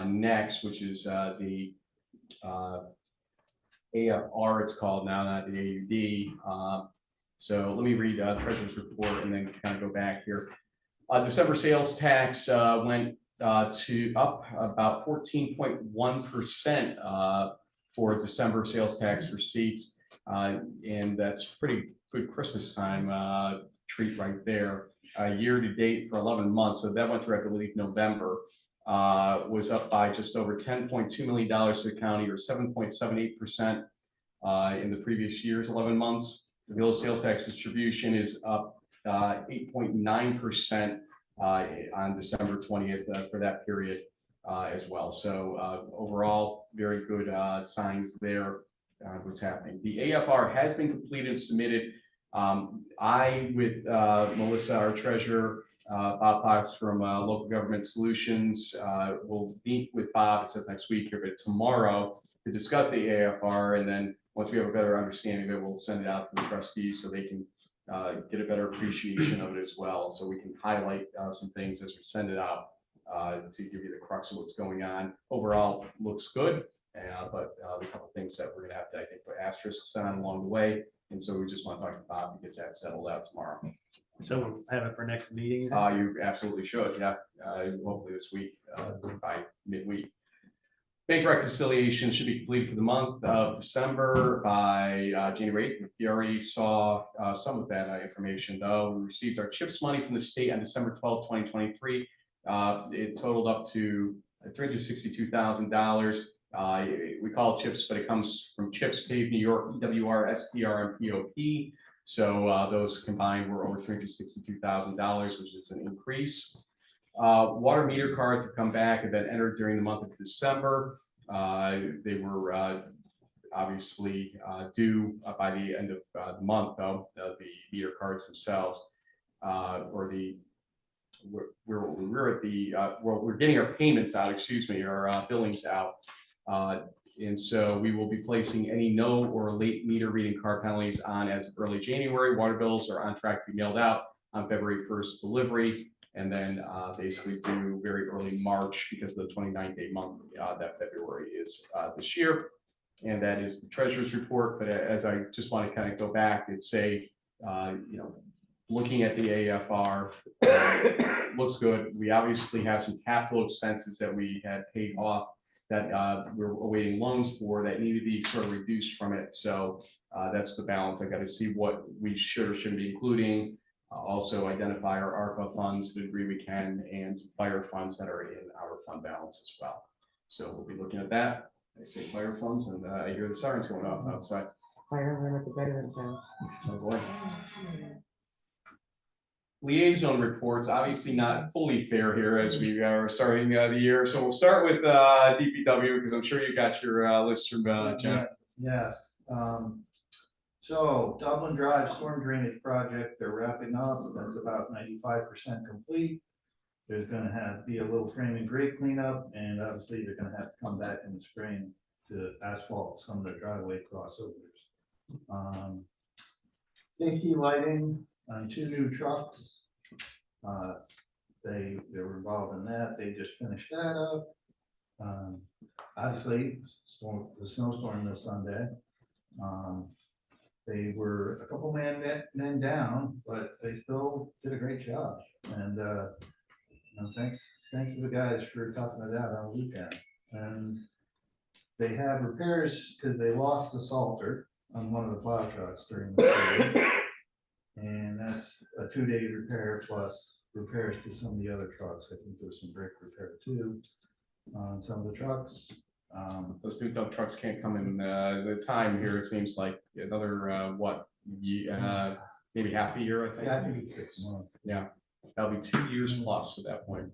next, which is the AFR, it's called now, not the AUD. So let me read treasurer's report and then kind of go back here. December sales tax went to up about 14.1% for December sales tax receipts. And that's pretty good Christmas time treat right there. Year to date for 11 months, so that went through, I believe, November, was up by just over $10.2 million to the county, or 7.78% in the previous year's 11 months. The village sales tax distribution is up 8.9% on December 20th for that period as well. So overall, very good signs there. What's happening? The AFR has been completed and submitted. I, with Melissa, our treasurer, Bob Fox from Local Government Solutions, will meet with Bob, it says next week here, but tomorrow, to discuss the AFR. And then once we have a better understanding of it, we'll send it out to the trustees so they can get a better appreciation of it as well. So we can highlight some things as we send it out to give you the crux of what's going on. Overall, looks good, but a couple things that we're going to have to, I think, put asterisks on along the way. And so we just want to talk to Bob to get that settled out tomorrow. So we'll have it for next meeting. You absolutely should, yeah. Hopefully this week by midweek. Bank reconciliation should be completed for the month of December by January 8th. We already saw some of that information, though. We received our CHIPS money from the state on December 12th, 2023. It totaled up to $362,000. We call it CHIPS, but it comes from CHIPS, Paved New York, EWR, STR, and POP. So those combined were over $362,000, which is an increase. Water meter cards have come back and been entered during the month of December. They were obviously due by the end of the month, though, the meter cards themselves, or the we're at the well, we're getting our payments out, excuse me, our billings out. And so we will be placing any no or late meter reading card penalties on as of early January. Water bills are on track to be mailed out on February 1st delivery, and then basically due very early March because of the 29-day month that February is this year. And that is the treasurer's report. But as I just want to kind of go back and say, looking at the AFR, looks good. We obviously have some capital expenses that we had paid off that we're awaiting loans for that need to be sort of reduced from it. So that's the balance. I got to see what we should or shouldn't be including. Also identify our ARPA funds to the degree we can, and some fire funds that are in our fund balance as well. So we'll be looking at that. I say fire funds, and I hear the sirens going off outside. Fire alarm at the veterans house. Oh boy. Liaison reports, obviously not fully fair here as we are starting the year. So we'll start with DPW because I'm sure you got your list from Jen. Yes. So Dublin Drive Storm Drainage Project, they're wrapping up. That's about 95% complete. There's gonna be a little frame and grate cleanup, and obviously they're gonna have to come back in the spring to asphalt some of the driveway crossovers. Safety lighting on 2 new trucks. They were involved in that. They just finished that up. Obviously, the snowstorm this Sunday. They were a couple men down, but they still did a great job. And thanks to the guys for toughing it out on the weekend. And they have repairs because they lost the salter on one of the plow trucks during the storm. And that's a 2-day repair plus repairs to some of the other trucks. I think there was some brake repair too on some of the trucks. Those new dump trucks can't come in the time here. It seems like another maybe half a year, I think. Yeah, I think it's 6 months. Yeah, that'll be 2 years plus at that point.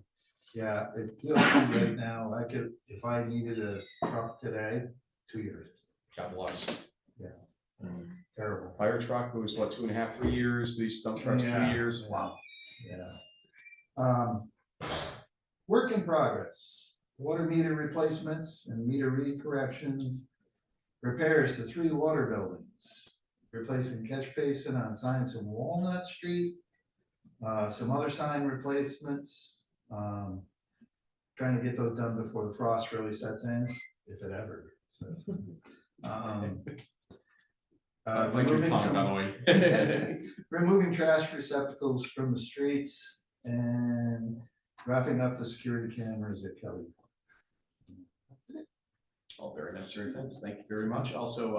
Yeah, it feels like right now, I could, if I needed a truck today, 2 years. God bless. Yeah, it's terrible. Fire truck was what, 2.5, 3 years? These dump trucks, 2 Yeah. years. Wow. Yeah. Work in progress. Water meter replacements and meter read corrections. Repairs to 3 water buildings. Replacing catch basin on Science and Walnut Street. Some other sign replacements. Trying to get those done before the frost really sets in, if it ever sets in. Like your tongue, by the way. Removing trash receptacles from the streets and wrapping up the security cameras at Kelly. All very necessary things. Thank you very much. Also,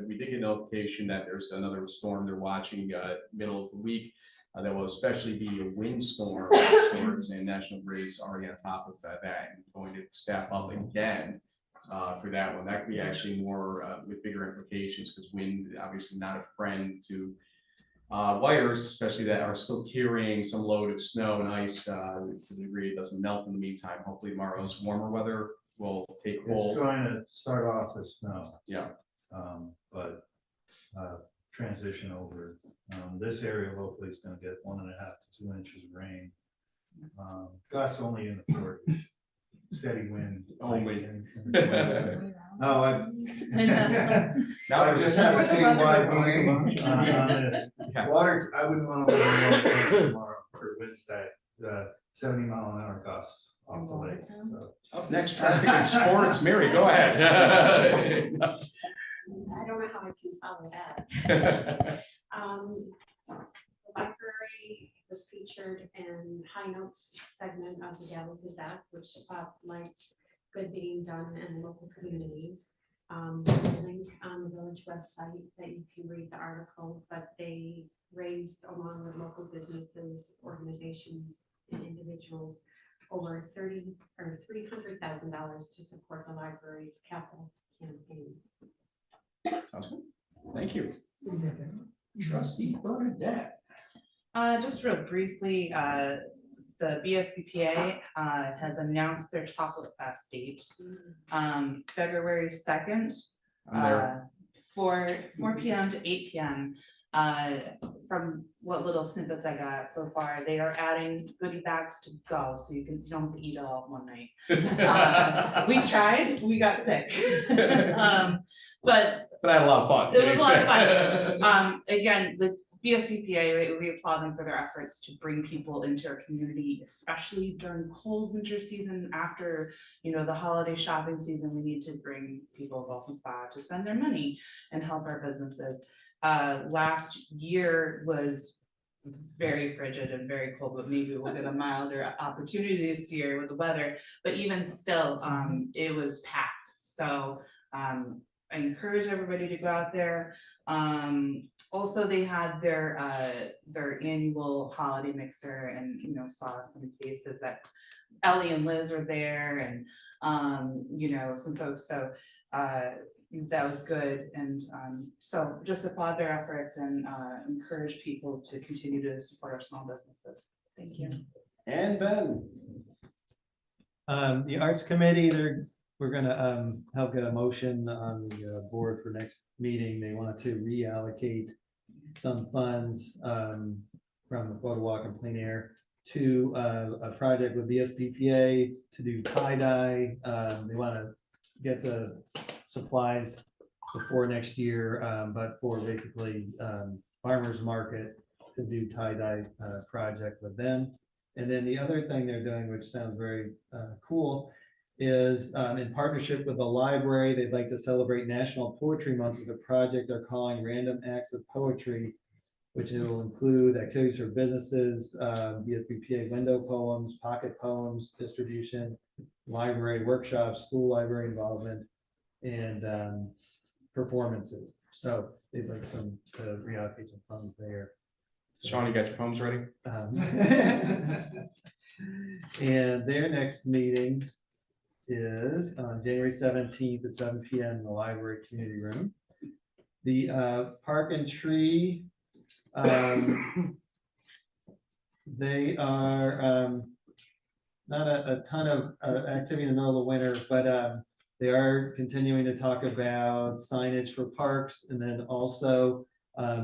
we did get notification that there's another storm they're watching middle of the week. That will especially be a windstorm of sorts, and National Grid is already on top of that and going to staff up again for that one. That could be actually more with bigger implications because wind obviously not a friend to wires, especially that are still carrying some load of snow and ice to the degree it doesn't melt in the meantime. Hopefully tomorrow's warmer weather will take It's hold. going to start off with snow. Yeah. But transition over. This area locally is going to get 1.5 to 2 inches of rain. Gusts only in the 40s. Steady wind. Only. No, Now I just had a statewide meeting on this. Yeah. Water, I wouldn't want to live in water tomorrow for Wednesday. 70-mile-an-hour gusts off the lake. So. Up next, traffic and sports. Mary, go ahead. I don't know how I can follow that. The library was featured in High Notes segment of the Gallup Gazette, which spotlights good being done in local communities. There's a link on the village website that you can read the article, but they raised, along with local businesses, organizations, and individuals, over $300,000 to support the library's capital campaign. Sounds good. Thank you. Trustee Bernadette. Just real briefly, the BSBPA has announced their chocolate fest date, February 2nd. I'm there. 4 p.m. to 8 p.m. From what little snippets I got so far, they are adding goodie bags to go, so you don't have to eat it all in one night. We tried, we got sick. But I had a lot of fun. it was a lot of fun. Again, the BSBPA, we applaud them for their efforts to bring people into our community, especially during cold winter season. After, the holiday shopping season, we need to bring people to Ballston Spa to spend their money and help our businesses. Last year was very frigid and very cold, but maybe we'll get a milder opportunity this year with the weather. But even still, it was packed. So I encourage everybody to go out there. Also, they had their annual holiday mixer, and saw some faces that Ellie and Liz are there, and some folks. So that was good, and so just applaud their efforts and encourage people to continue to support our small businesses. Thank you. And Ben. The Arts Committee, we're gonna help get a motion on the board for next meeting. They want to reallocate some funds from the photo walk and plein air to a project with BSBPA to do tie-dye. They want to get the supplies before next year, but for basically farmers market to do tie-dye project with them. And then the other thing they're doing, which sounds very cool, is in partnership with the library, they'd like to celebrate National Poetry Month with a project they're calling Random Acts of Poetry, which will include activities for businesses, BSBPA window poems, pocket poems, distribution, library workshops, school library involvement, and performances. So they'd like to reallocate some funds there. Sean, you got your phones ready? And their next meeting is on January 17th at 7 p.m. in the library community room. The Park and Tree, they are not a ton of activity in the middle of the winter, but they are continuing to talk about signage for parks. And then also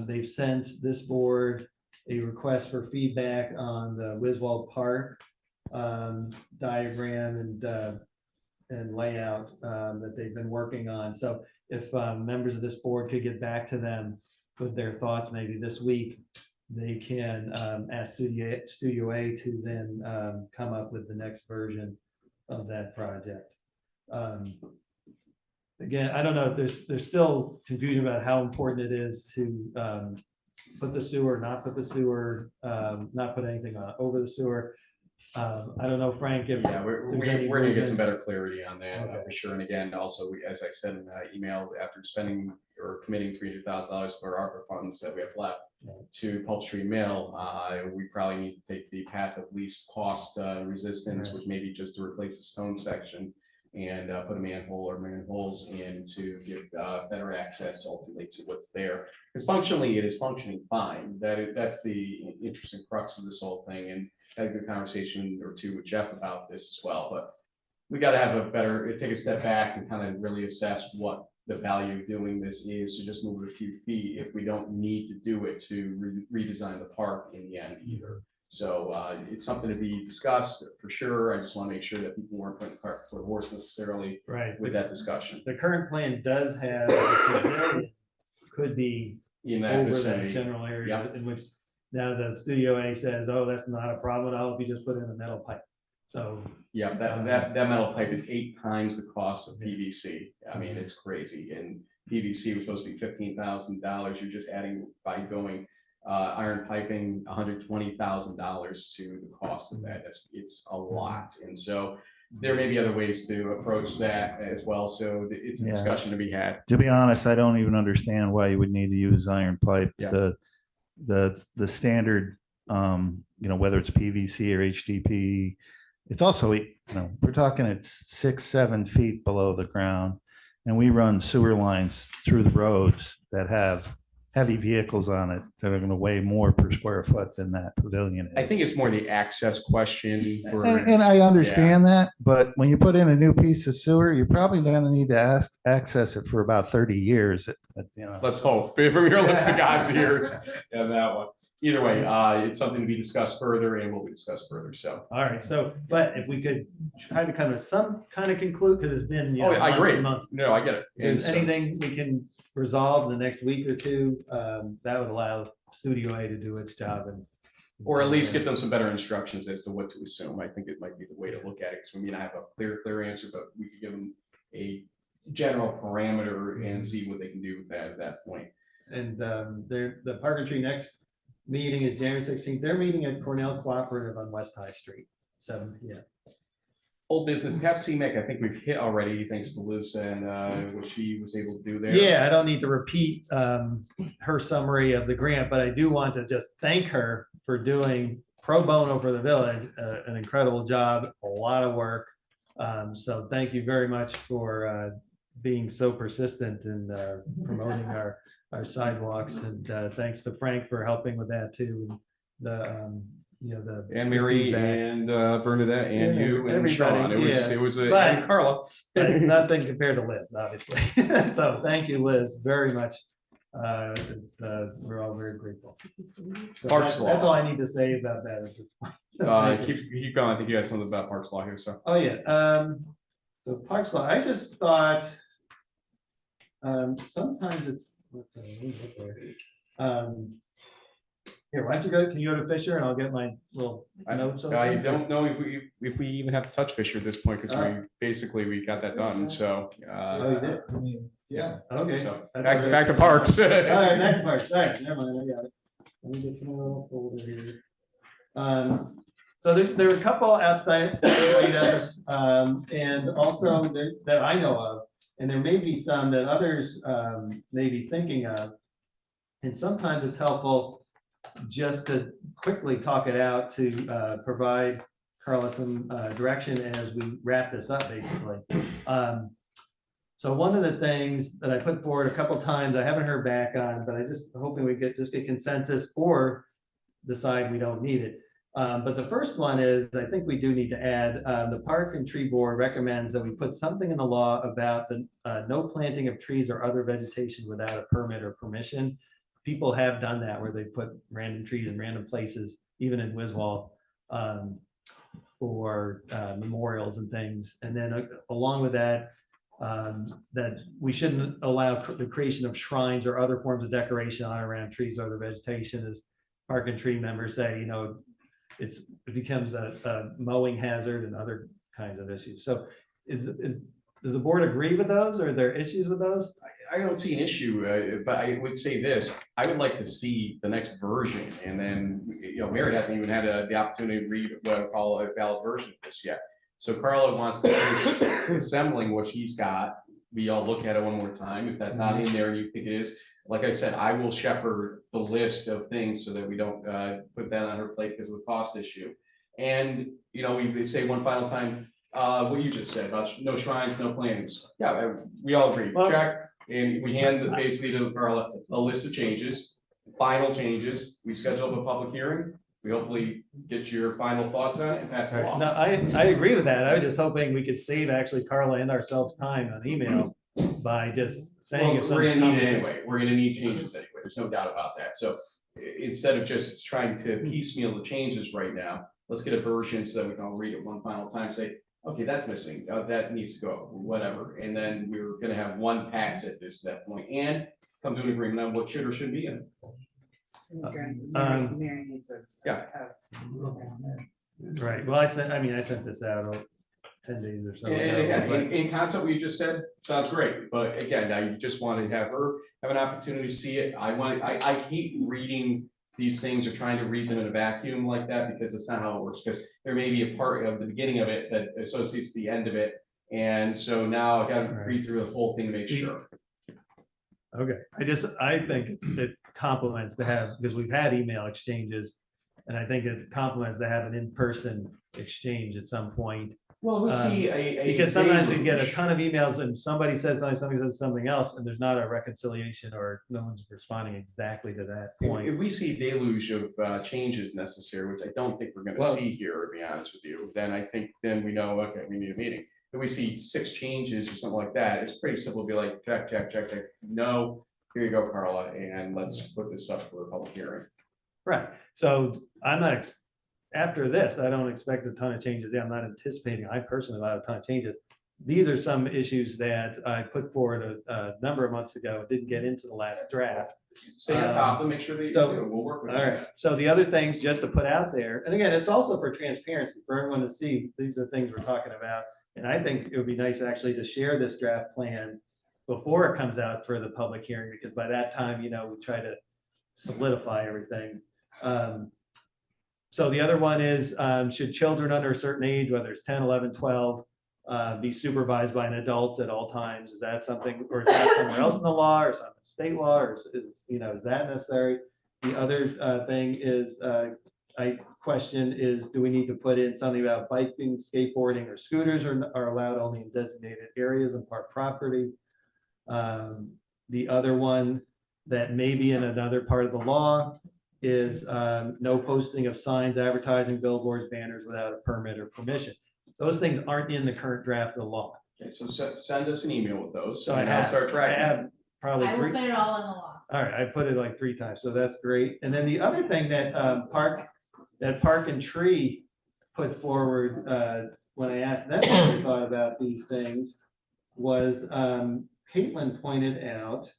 they've sent this board a request for feedback on the Wiswald Park diagram and layout that they've been working on. So if members of this board could get back to them with their thoughts maybe this week, they can ask Studio A to then come up with the next version of that project. Again, I don't know, there's still confusion about how important it is to put the sewer, not put the sewer, not put anything over the sewer. I don't know, Frank, if Yeah, we're there's any gonna get movement. some better clarity on that Okay. for sure. And again, also, as I said in the email, after spending or committing $300,000 for ARPA funds that we have left to Pulp Street Mill, we probably need to take the path of least cost resistance, which may be just to replace the stone section and put a manhole or manholes in to give better access ultimately to what's there. Because functionally, it is functioning fine. That's the interesting crux of this whole thing. And had a good conversation or two with Jeff about this as well, but we got to have take a step back and kind of really assess what the value of doing this is, to just move it a few feet if we don't need to do it to redesign the park in the end either. So it's something to be discussed for sure. I just want to make sure that people weren't putting the cart before the horse necessarily with that discussion. The current plan does have the pavilion could be In that over that vicinity. general area, in which now the Studio A says, oh, that's not a problem at all if you just put in a metal pipe. So Yeah, that metal pipe is 8 times the cost of PVC. I mean, it's crazy. And PVC was supposed to be $15,000. You're just adding by going iron piping $120,000 to the cost of that. It's a lot. And so there may be other ways to approach that as well. So it's a discussion to be had. To be honest, I don't even understand why you would need to use iron pipe. Yeah. The standard, whether it's PVC or HDPE, it's also, we're talking it's 6-7 feet below the ground, and we run sewer lines through the roads that have heavy vehicles on it that are gonna weigh more per square foot than that pavilion is. I think it's more the access question for. And I understand that, but when you put in a new piece of sewer, you're probably gonna need to access it for about 30 years, you know. Let's hope, from your lips to God's ears, and that one. Either way, it's something to be discussed further and will be discussed further, so. All right, so, but if we could try to kind of conclude, because it's been, Oh, I months agree. and months. No, I get it. If And there's so- anything we can resolve in the next week or two, that would allow Studio A to do its job and. Or at least get them some better instructions as to what to assume. I think it might be the way to look at it, because we may not have a clear answer, but we could give them a general parameter and see what they can do at that point. And the Park and Tree next meeting is January 16th. They're meeting at Cornell Cooperative on West High Street, 7 p.m. Old business, TAP CMAC, I think we've hit already, thanks to Liz and what she was able to do there. Yeah, I don't need to repeat her summary of the grant, but I do want to just thank her for doing pro bono for the village, an incredible job, a lot of work. So thank you very much for being so persistent in promoting our sidewalks, and thanks to Frank for helping with that too. And Mary feedback. and Bernadette and Yeah, you and everybody, Sean. It yeah. was But- and Carla. But nothing compared to Liz, obviously. So thank you, Liz, very much. We're all very grateful. So Parks Law. that's all I need to say about that at this point. Thank you. Keep going. I think you had something about Parks Law here, so. Oh, yeah. So Parks Law, I just thought sometimes it's, here, why don't you go, can you go to Fisher and I'll get my little notes? I open? don't know if we even have to touch Fisher at this point, because we got that done, so. Oh, you did? Yeah. Okay. So That's back all to right. Parks. All right, next Parks, all right, never mind, I got it. Let me get to my little folder here. So there are a couple outstanding items, and also that I know of, and there may be some that others may be thinking of. And sometimes it's helpful just to quickly talk it out to provide Carla some direction as we wrap this up, basically. So one of the things that I put forward a couple times, I haven't heard back on, but I just hoping we get consensus or decide we don't need it. But the first one is, I think we do need to add, the Park and Tree Board recommends that we put something in the law about the no planting of trees or other vegetation without a permit or permission. People have done that where they put random trees in random places, even in Wiswall, for memorials and things. And then along with that, that we shouldn't allow the creation of shrines or other forms of decoration on or around trees or other vegetation, as Park and Tree members say, it becomes a mowing hazard and other kinds of issues. So does the board agree with those? Or are there issues with those? I don't see an issue, but I would say this, I would like to see the next version, and then, Mary hasn't even had the opportunity to read what I would call a valid version of this yet. So Carla wants to finish assembling what she's got. We all look at it one more time. If that's not in there and you think it is, like I said, I will shepherd the list of things so that we don't put that on her plate because of the cost issue. And, we say one final time, what you just said about no shrines, no plantings. Yeah, we all agree, Well- check. And we hand basically to Carla a list of changes, final changes. We schedule a public hearing. We hopefully get your final thoughts on it and pass it No, along. I agree with that. I was just hoping we could save actually Carla and ourselves time on email by just saying. Well, if we're gonna need it something- anyway. We're gonna need changes anyway. There's no doubt about that. So instead of just trying to piecemeal the changes right now, let's get a version so that we can all read it one final time, say, okay, that's missing, that needs to go, whatever. And then we're gonna have one pass at that point and come to an agreement on what should or shouldn't be in it. Mary needs a. Yeah. Right, well, I sent this out 10 days or so. And ago, again, but- in concept, what you just said, sounds great, but again, I just want to have her have an opportunity to see it. I hate reading these things or trying to read them in a vacuum like that, because it's not how it works, because there may be a part of the beginning of it that associates the end of it. And so now I gotta read through the whole thing to make sure. Okay, I think it complements to have, because we've had email exchanges, and I think it complements to have an in-person exchange at some point. Well, we see a. Because sometimes you get a deluge. ton of emails and somebody says something says something else, and there's not a reconciliation or no one's responding exactly to that If point. we see deluge of changes necessary, which I don't think we're gonna Well- see here, to be honest with you, then I think then we know, okay, we need a meeting. If we see 6 changes or something like that, it's pretty simple to be like, check, check, check, check. No, here you go, Carla, and let's put this up for a public hearing. Right, so I'm not, after this, I don't expect a ton of changes. Yeah, I'm not anticipating, I personally don't have a ton of changes. These are some issues that I put forward a number of months ago, didn't get into the last draft. Stay on top and make sure that you so- do, we'll work with All you. right, so the other things just to put out there, and again, it's also for transparency, for everyone to see, these are things we're talking about. And I think it would be nice actually to share this draft plan before it comes out for the public hearing, because by that time, we try to solidify everything. So the other one is, should children under a certain age, whether it's 10, 11, 12, be supervised by an adult at all times? Is that something, or is that somewhere else in the law, or some state law, or is that necessary? The other thing is, question is, do we need to put in something about biking, skateboarding, or scooters are allowed only in designated areas and park property? The other one that may be in another part of the law is no posting of signs, advertising, billboards, banners without a permit or permission. Those things aren't in the current draft of the law. Okay, so send us an email with those. So I and I'll have, start I tracking. have probably I will 3. put it all in the law. All right, I put it like 3 times, so that's great. And then the other thing that Park and Tree put forward when I asked them what they thought about these things was Caitlin pointed out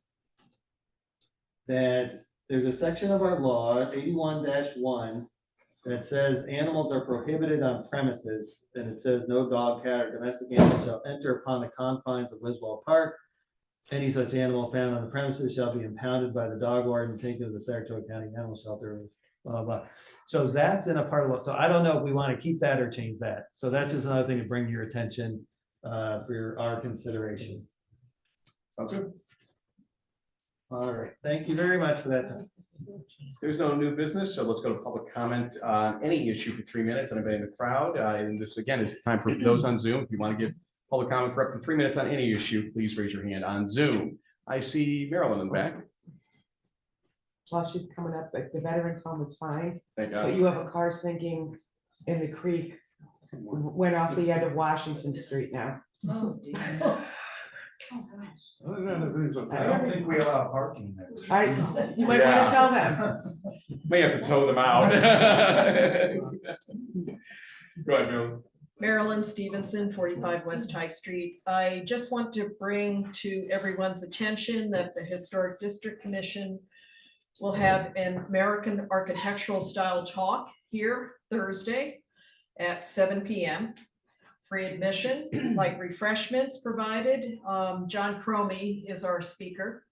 that there's a section of our law, 81-1, that says animals are prohibited on premises, and it says no dog, cat, or domestic animal shall enter upon the confines of Wiswall Park. Any such animal found on the premises shall be impounded by the dog warden and taken to the Saratoga County Animal Shelter, blah, blah, blah. So that's in a part of law. So I don't know if we want to keep that or change that. So that's just another thing to bring to your attention for our consideration. Sounds good. All right, thank you very much for that time. There's no new business, so let's go to public comment on any issue for 3 minutes. Anybody in the crowd? And this again is time for those on Zoom. If you want to give public comment for up to 3 minutes on any issue, please raise your hand on Zoom. I see Marilyn in the back. While she's coming up, like the veterans home is fine, Thank but God. you have a car sinking in the creek, went off the end of Washington Street now. Oh, dear. I don't think we allow parking there. You might Yeah. want to tell them. May have to tow them out. Go ahead, Marilyn. Marilyn Stevenson, 45 West High Street. I just want to bring to everyone's attention that the Historic District Commission will have an American architectural style talk here Thursday at 7 p.m. Free admission, like refreshments provided. John Cromie is our speaker.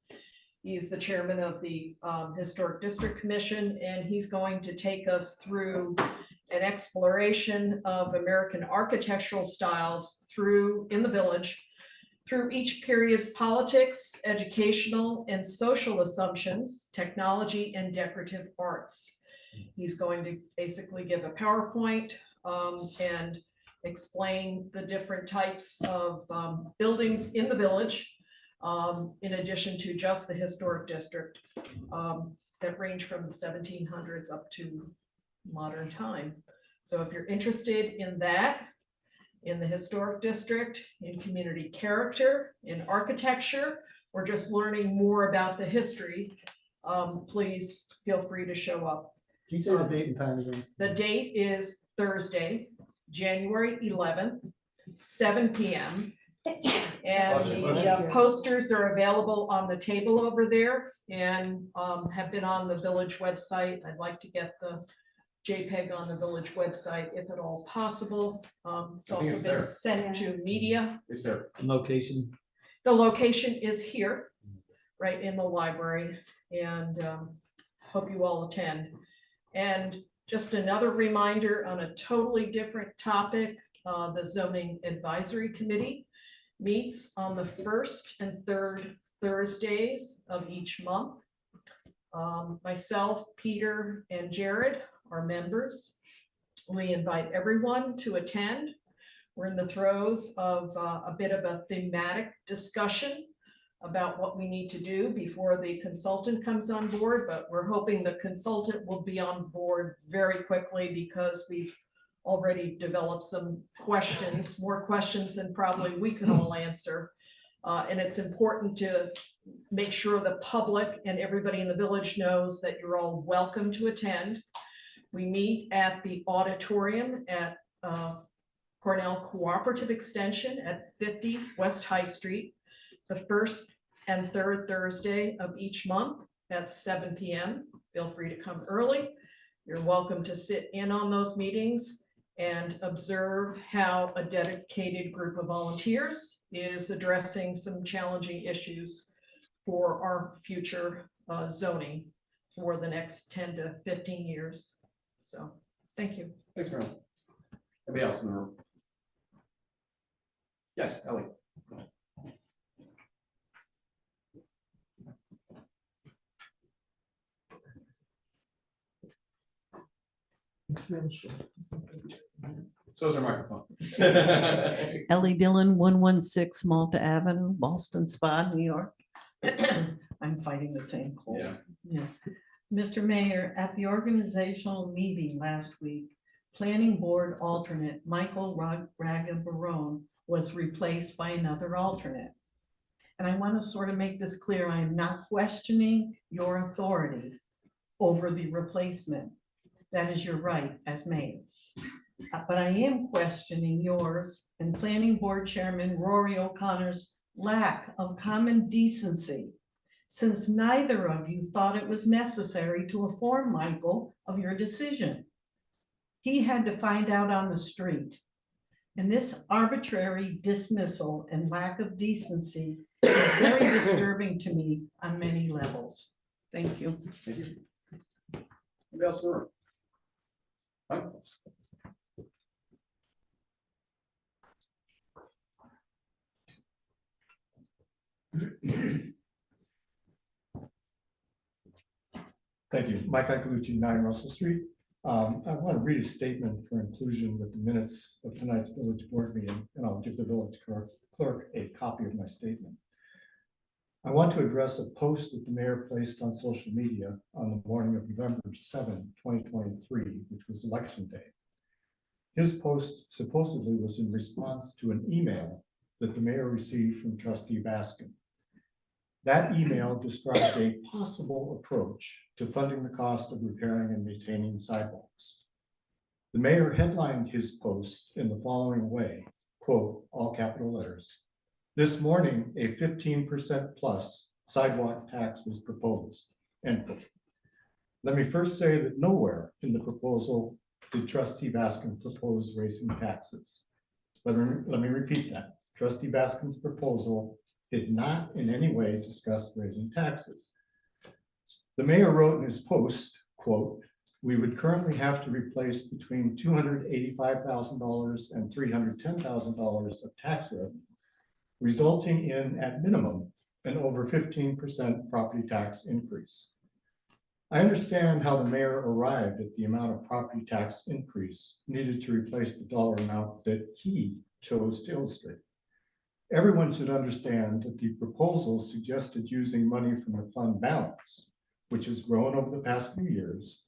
He's the chairman of the Historic District Commission, and he's going to take us through an exploration of American architectural styles in the village, through each period's politics, educational and social assumptions, technology, and decorative arts. He's going to basically give a PowerPoint and explain the different types of buildings in the village, in addition to just the historic district, that range from the 1700s up to modern time. So if you're interested in that, in the historic district, in community character, in architecture, or just learning more about the history, please feel free to show up. Can you say the date and time again? The date is Thursday, January 11th, 7 p.m. And the posters are available on the table over there and have been on the village website. I'd like to get the JPEG on the village website if at all possible. It's I think also it's been there. sent to media. Is there? Location. The location is here, right in the library, and hope you all attend. And just another reminder on a totally different topic, the Zoning Advisory Committee meets on the first and third Thursdays of each month. Myself, Peter, and Jared are members. We invite everyone to attend. We're in the throes of a bit of a thematic discussion about what we need to do before the consultant comes on board, but we're hoping the consultant will be on board very quickly because we've already developed some questions, more questions than probably we can all answer. And it's important to make sure the public and everybody in the village knows that you're all welcome to attend. We meet at the auditorium at Cornell Cooperative Extension at 50 West High Street, the first and third Thursday of each month at 7 p.m. Feel free to come early. You're welcome to sit in on those meetings and observe how a dedicated group of volunteers is addressing some challenging issues for our future zoning for the next 10 to 15 years. So, thank you. Thanks, Marilyn. Anybody else in the room? Yes, Ellie. So is our microphone. Ellie Dillon, 116 Malta Avenue, Ballston Spa, New York. I'm fighting the same cold. Yeah. Mr. Mayor, at the organizational meeting last week, Planning Board alternate Michael Raga Barone was replaced by another alternate. And I want to sort of make this clear, I am not questioning your authority over the replacement. That is your right as mayor. But I am questioning yours and Planning Board Chairman Rory O'Connor's lack of common decency, since neither of you thought it was necessary to inform Michael of your decision. He had to find out on the street. And this arbitrary dismissal and lack of decency is very disturbing to me on many levels. Thank you. Thank you. Anybody else in the room? Mike? Thank you. Mike Iacolucci, 9 Russell Street. I want to read a statement for inclusion with the minutes of tonight's village board meeting, and I'll give the village clerk a copy of my statement. I want to address a post that the mayor placed on social media on the morning of November 7, 2023, which was election day. His post supposedly was in response to an email that the mayor received from Trustee Baskin. That email described a possible approach to funding the cost of repairing and maintaining sidewalks. The mayor headlined his post in the following way, quote, all capital letters. This morning, a 15% plus sidewalk tax was proposed, end quote. Let me first say that nowhere in the proposal did Trustee Baskin propose raising taxes. Let me repeat that. Trustee Baskin's proposal did not in any way discuss raising taxes. The mayor wrote in his post, quote, we would currently have to replace between $285,000 and $310,000 of tax revenue, resulting in, at minimum, an over 15% property tax increase. I understand how the mayor arrived at the amount of property tax increase needed to replace the dollar amount that he chose to illustrate. Everyone should understand that the proposal suggested using money from the fund balance, which has grown over the past few years,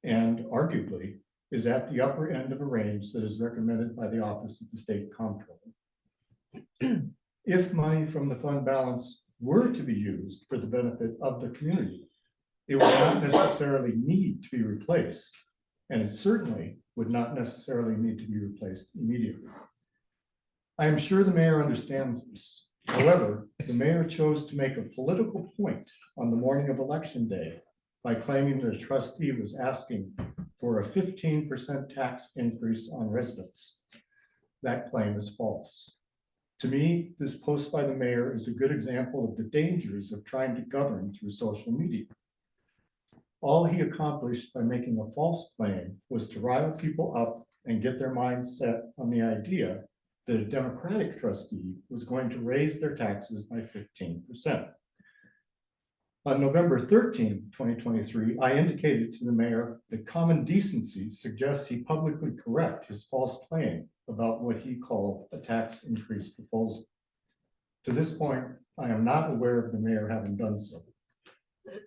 and arguably is at the upper end of a range that is recommended by the Office of the State Comptroller. If money from the fund balance were to be used for the benefit of the community, it would not necessarily need to be replaced, and it certainly would not necessarily need to be replaced immediately. I am sure the mayor understands this. However, the mayor chose to make a political point on the morning of election day by claiming that a trustee was asking for a 15% tax increase on residents. That claim is false. To me, this post by the mayor is a good example of the dangers of trying to govern through social media. All he accomplished by making a false claim was to rile people up and get their minds set on the idea that a Democratic trustee was going to raise their taxes by 15%. On November 13, 2023, I indicated to the mayor that common decency suggests he publicly correct his false claim about what he called a tax increase proposal. To this point, I am not aware of the mayor having done so.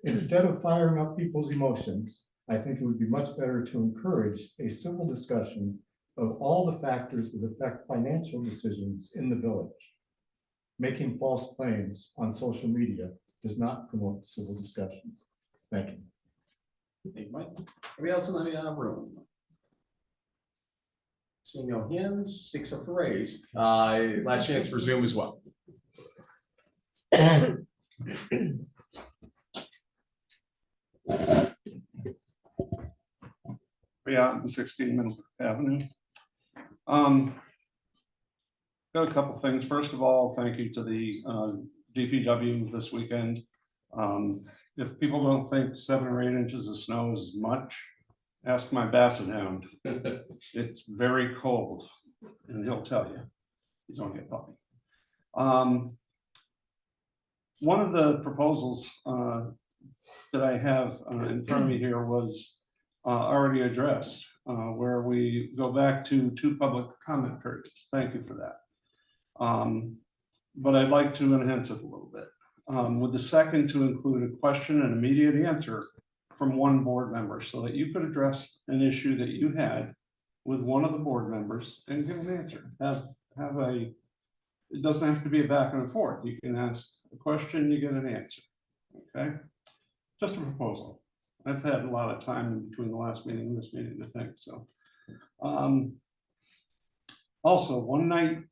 Instead of firing up people's emotions, I think it would be much better to encourage a civil discussion of all the factors that affect financial decisions in the village. Making false claims on social media does not promote civil discussion. Thank you. Thank you, Mike. Anybody else in the room? Seeing no hands, six up for raise. Last chance for Zoom as well. Yeah, 16 Middleburg Avenue. Got a couple things. First of all, thank you to the DPW this weekend. If people don't think 7 or 8 inches of snow is much, ask my basset hound. It's very cold, and he'll tell you. He's only a puppy. One of the proposals that I have in front of me here was already addressed, where we go back to 2 public comment periods. Thank you for that. But I'd like to enhance it a little bit. With the second to include a question and immediate answer from one board member so that you could address an issue that you had with one of the board members and give an answer. It doesn't have to be a back and forth. You can ask a question, you get an answer. Okay, just a proposal. I've had a lot of time in between the last meeting and this meeting to think. So also 1 night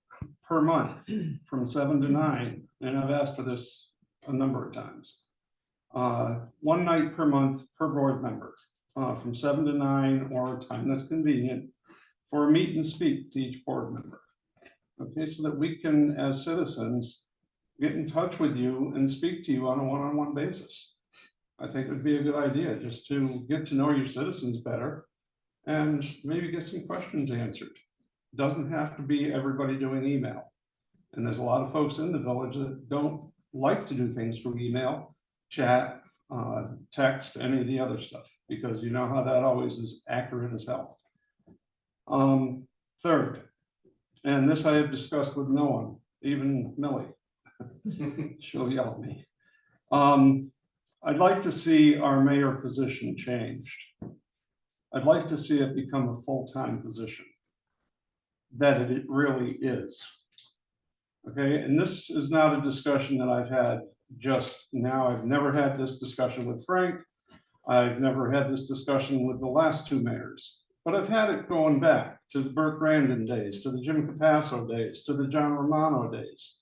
per month from 7 to 9, and I've asked for this a number of times. 1 night per month per board member from 7 to 9 or a time that's convenient for a meet and speak to each board member. Okay, so that we can, as citizens, get in touch with you and speak to you on a one-on-one basis. I think it would be a good idea just to get to know your citizens better and maybe get some questions answered. It doesn't have to be everybody doing email. And there's a lot of folks in the village that don't like to do things through email, chat, text, any of the other stuff, because you know how that always is accurate as hell. Third, and this I have discussed with no one, even Millie. She'll yell at me. I'd like to see our mayor position changed. I'd like to see it become a full-time position that it really is. Okay, and this is not a discussion that I've had just now. I've never had this discussion with Frank. I've never had this discussion with the last 2 mayors, but I've had it going back to the Burt Grandin days, to the Jim Capasso days, to the John Romano days.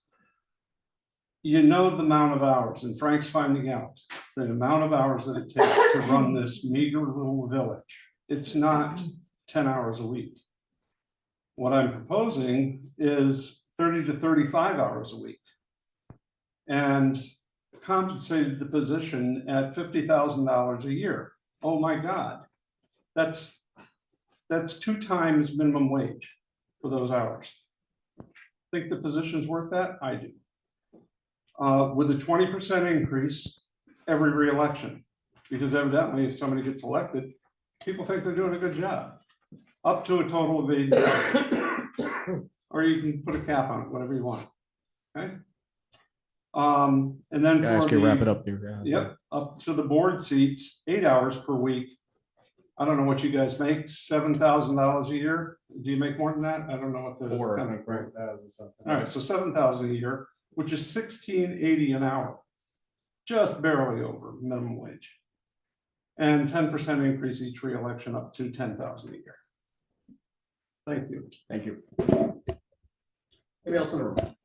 You know the amount of hours, and Frank's finding out the amount of hours that it takes to run this meager little village. It's not 10 hours a week. What I'm proposing is 30 to 35 hours a week and compensated the position at $50,000 a year. Oh my God, that's 2 times minimum wage for those hours. Think the position's worth that? I do. With a 20% increase every re-election, because evidently if somebody gets elected, people think they're doing a good job, up to a total of 80,000. Or you can put a cap on it, whatever you want. Okay. And then Guys, for can wrap the, it up there. yep, up to the board seats, 8 hours per week. I don't know what you guys make, $7,000 a year. Do you make more than that? I don't know what the kind of, all right, so 7,000 a year, which is $16.80 an hour, just barely over minimum wage. And 10% increase each re-election up to $10,000 a year. Thank you. Thank you. Anybody else in the room?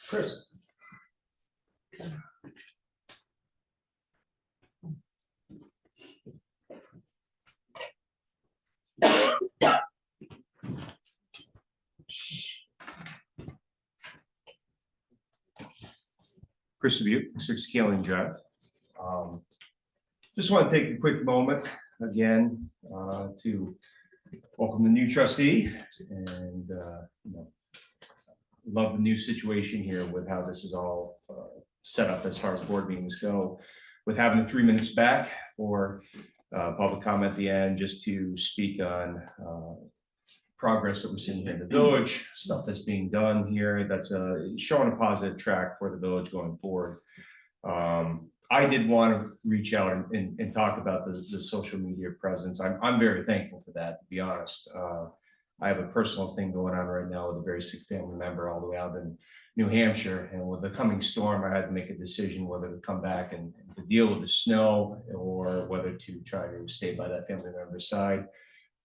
Chris. Chris Butte, 6 Keeling Drive. Just want to take a quick moment again to welcome the new trustee and love the new situation here with how this is all set up as far as board meetings go, with having the 3 minutes back for public comment at the end, just to speak on progress that we're seeing here in the village, stuff that's being done here that's showing a positive track for the village going forward. I did want to reach out and talk about the social media presence. I'm very thankful for that, to be honest. I have a personal thing going on right now with a very sick family member all the way out in New Hampshire. And with the coming storm, I had to make a decision whether to come back and to deal with the snow or whether to try to stay by that family member's side.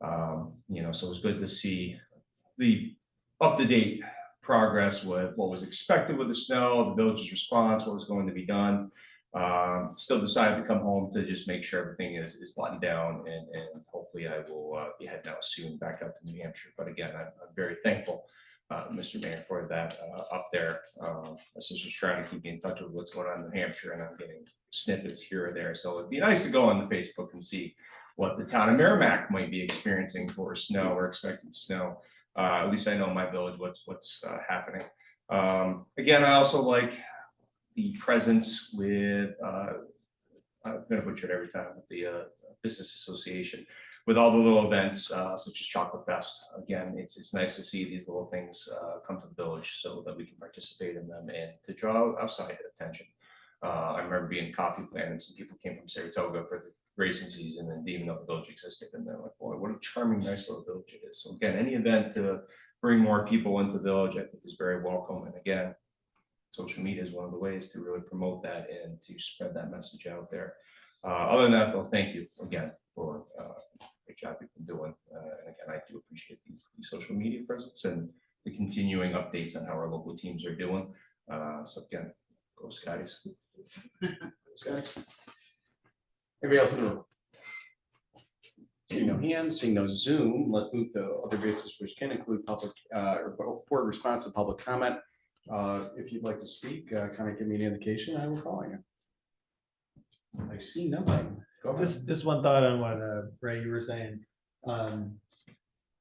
So it was good to see the up-to-date progress with what was expected with the snow, the village's response, what was going to be done. Still decided to come home to just make sure everything is buttoned down, and hopefully I will be heading out soon back up to New Hampshire. But again, I'm very thankful, Mr. Mayor, for that up there. I was just trying to keep in touch with what's going on in New Hampshire, and I'm getting snippets here or there. So it'd be nice to go on the Facebook and see what the town of Merrimack might be experiencing for snow or expected snow. At least I know in my village what's happening. Again, I also like the presence with, I'm gonna butcher it every time, with the Business Association, with all the little events such as Chocolate Fest. Again, it's nice to see these little things come to the village so that we can participate in them and to draw outside attention. I remember being in Coffee Plant and some people came from Saratoga for the racing season and didn't even know the village existed. And they're like, boy, what a charming, nice little village it is. So again, any event to bring more people into the village, I think is very welcome. And again, social media is one of the ways to really promote that and to spread that message out there. Other than that, though, thank you again for the great job you've been doing. And again, I do appreciate the social media presence and the continuing updates on how our local teams are doing. So again, go Scotties. Anybody else in the room? Seeing no hands, seeing no Zoom, let's move to other bases which can include public or board response to public comment. If you'd like to speak, kind of give me an indication, I will call you. I see nothing. Go ahead. Just one thought on what Ray, you were saying. I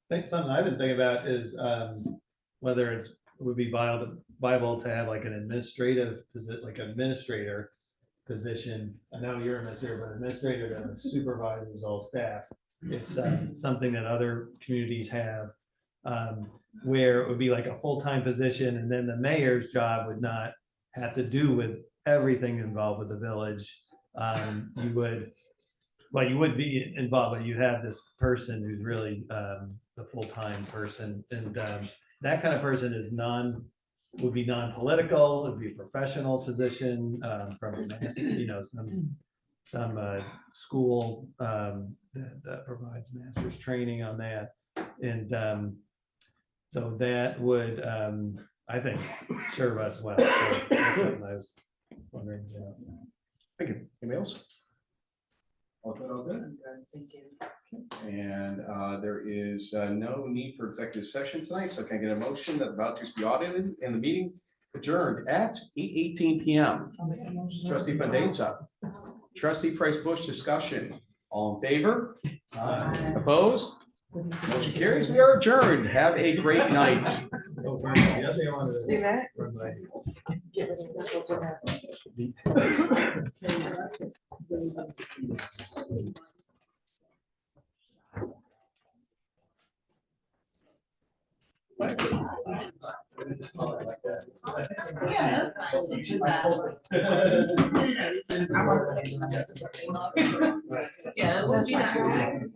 think something I've been thinking about is whether it would be viable to have like an administrator position. I know you're an administrator, but administrator that supervises all staff. It's something that other communities have, where it would be like a full-time position, and then the mayor's job would not have to do with everything involved with the village. You would be involved, but you have this person who's really the full-time person, and that kind of person is would be non-political. It'd be a professional position from some school that provides master's training on that, and so that would I think serve us well. So that's something I was wondering. Thank you. Anybody else? All good, all good? Thank you. And there is no need for executive session tonight, so can I get a motion that the vouchers be audited and the meeting adjourned at 8:18 p.m. Trustee Fandesa, Trustee Price Bush, discussion. All in favor? Aye. Opposed? Motion carries. We are adjourned. Have a great night. See that? Get rid of that. Yeah, that's nice. Yeah, that would be nice.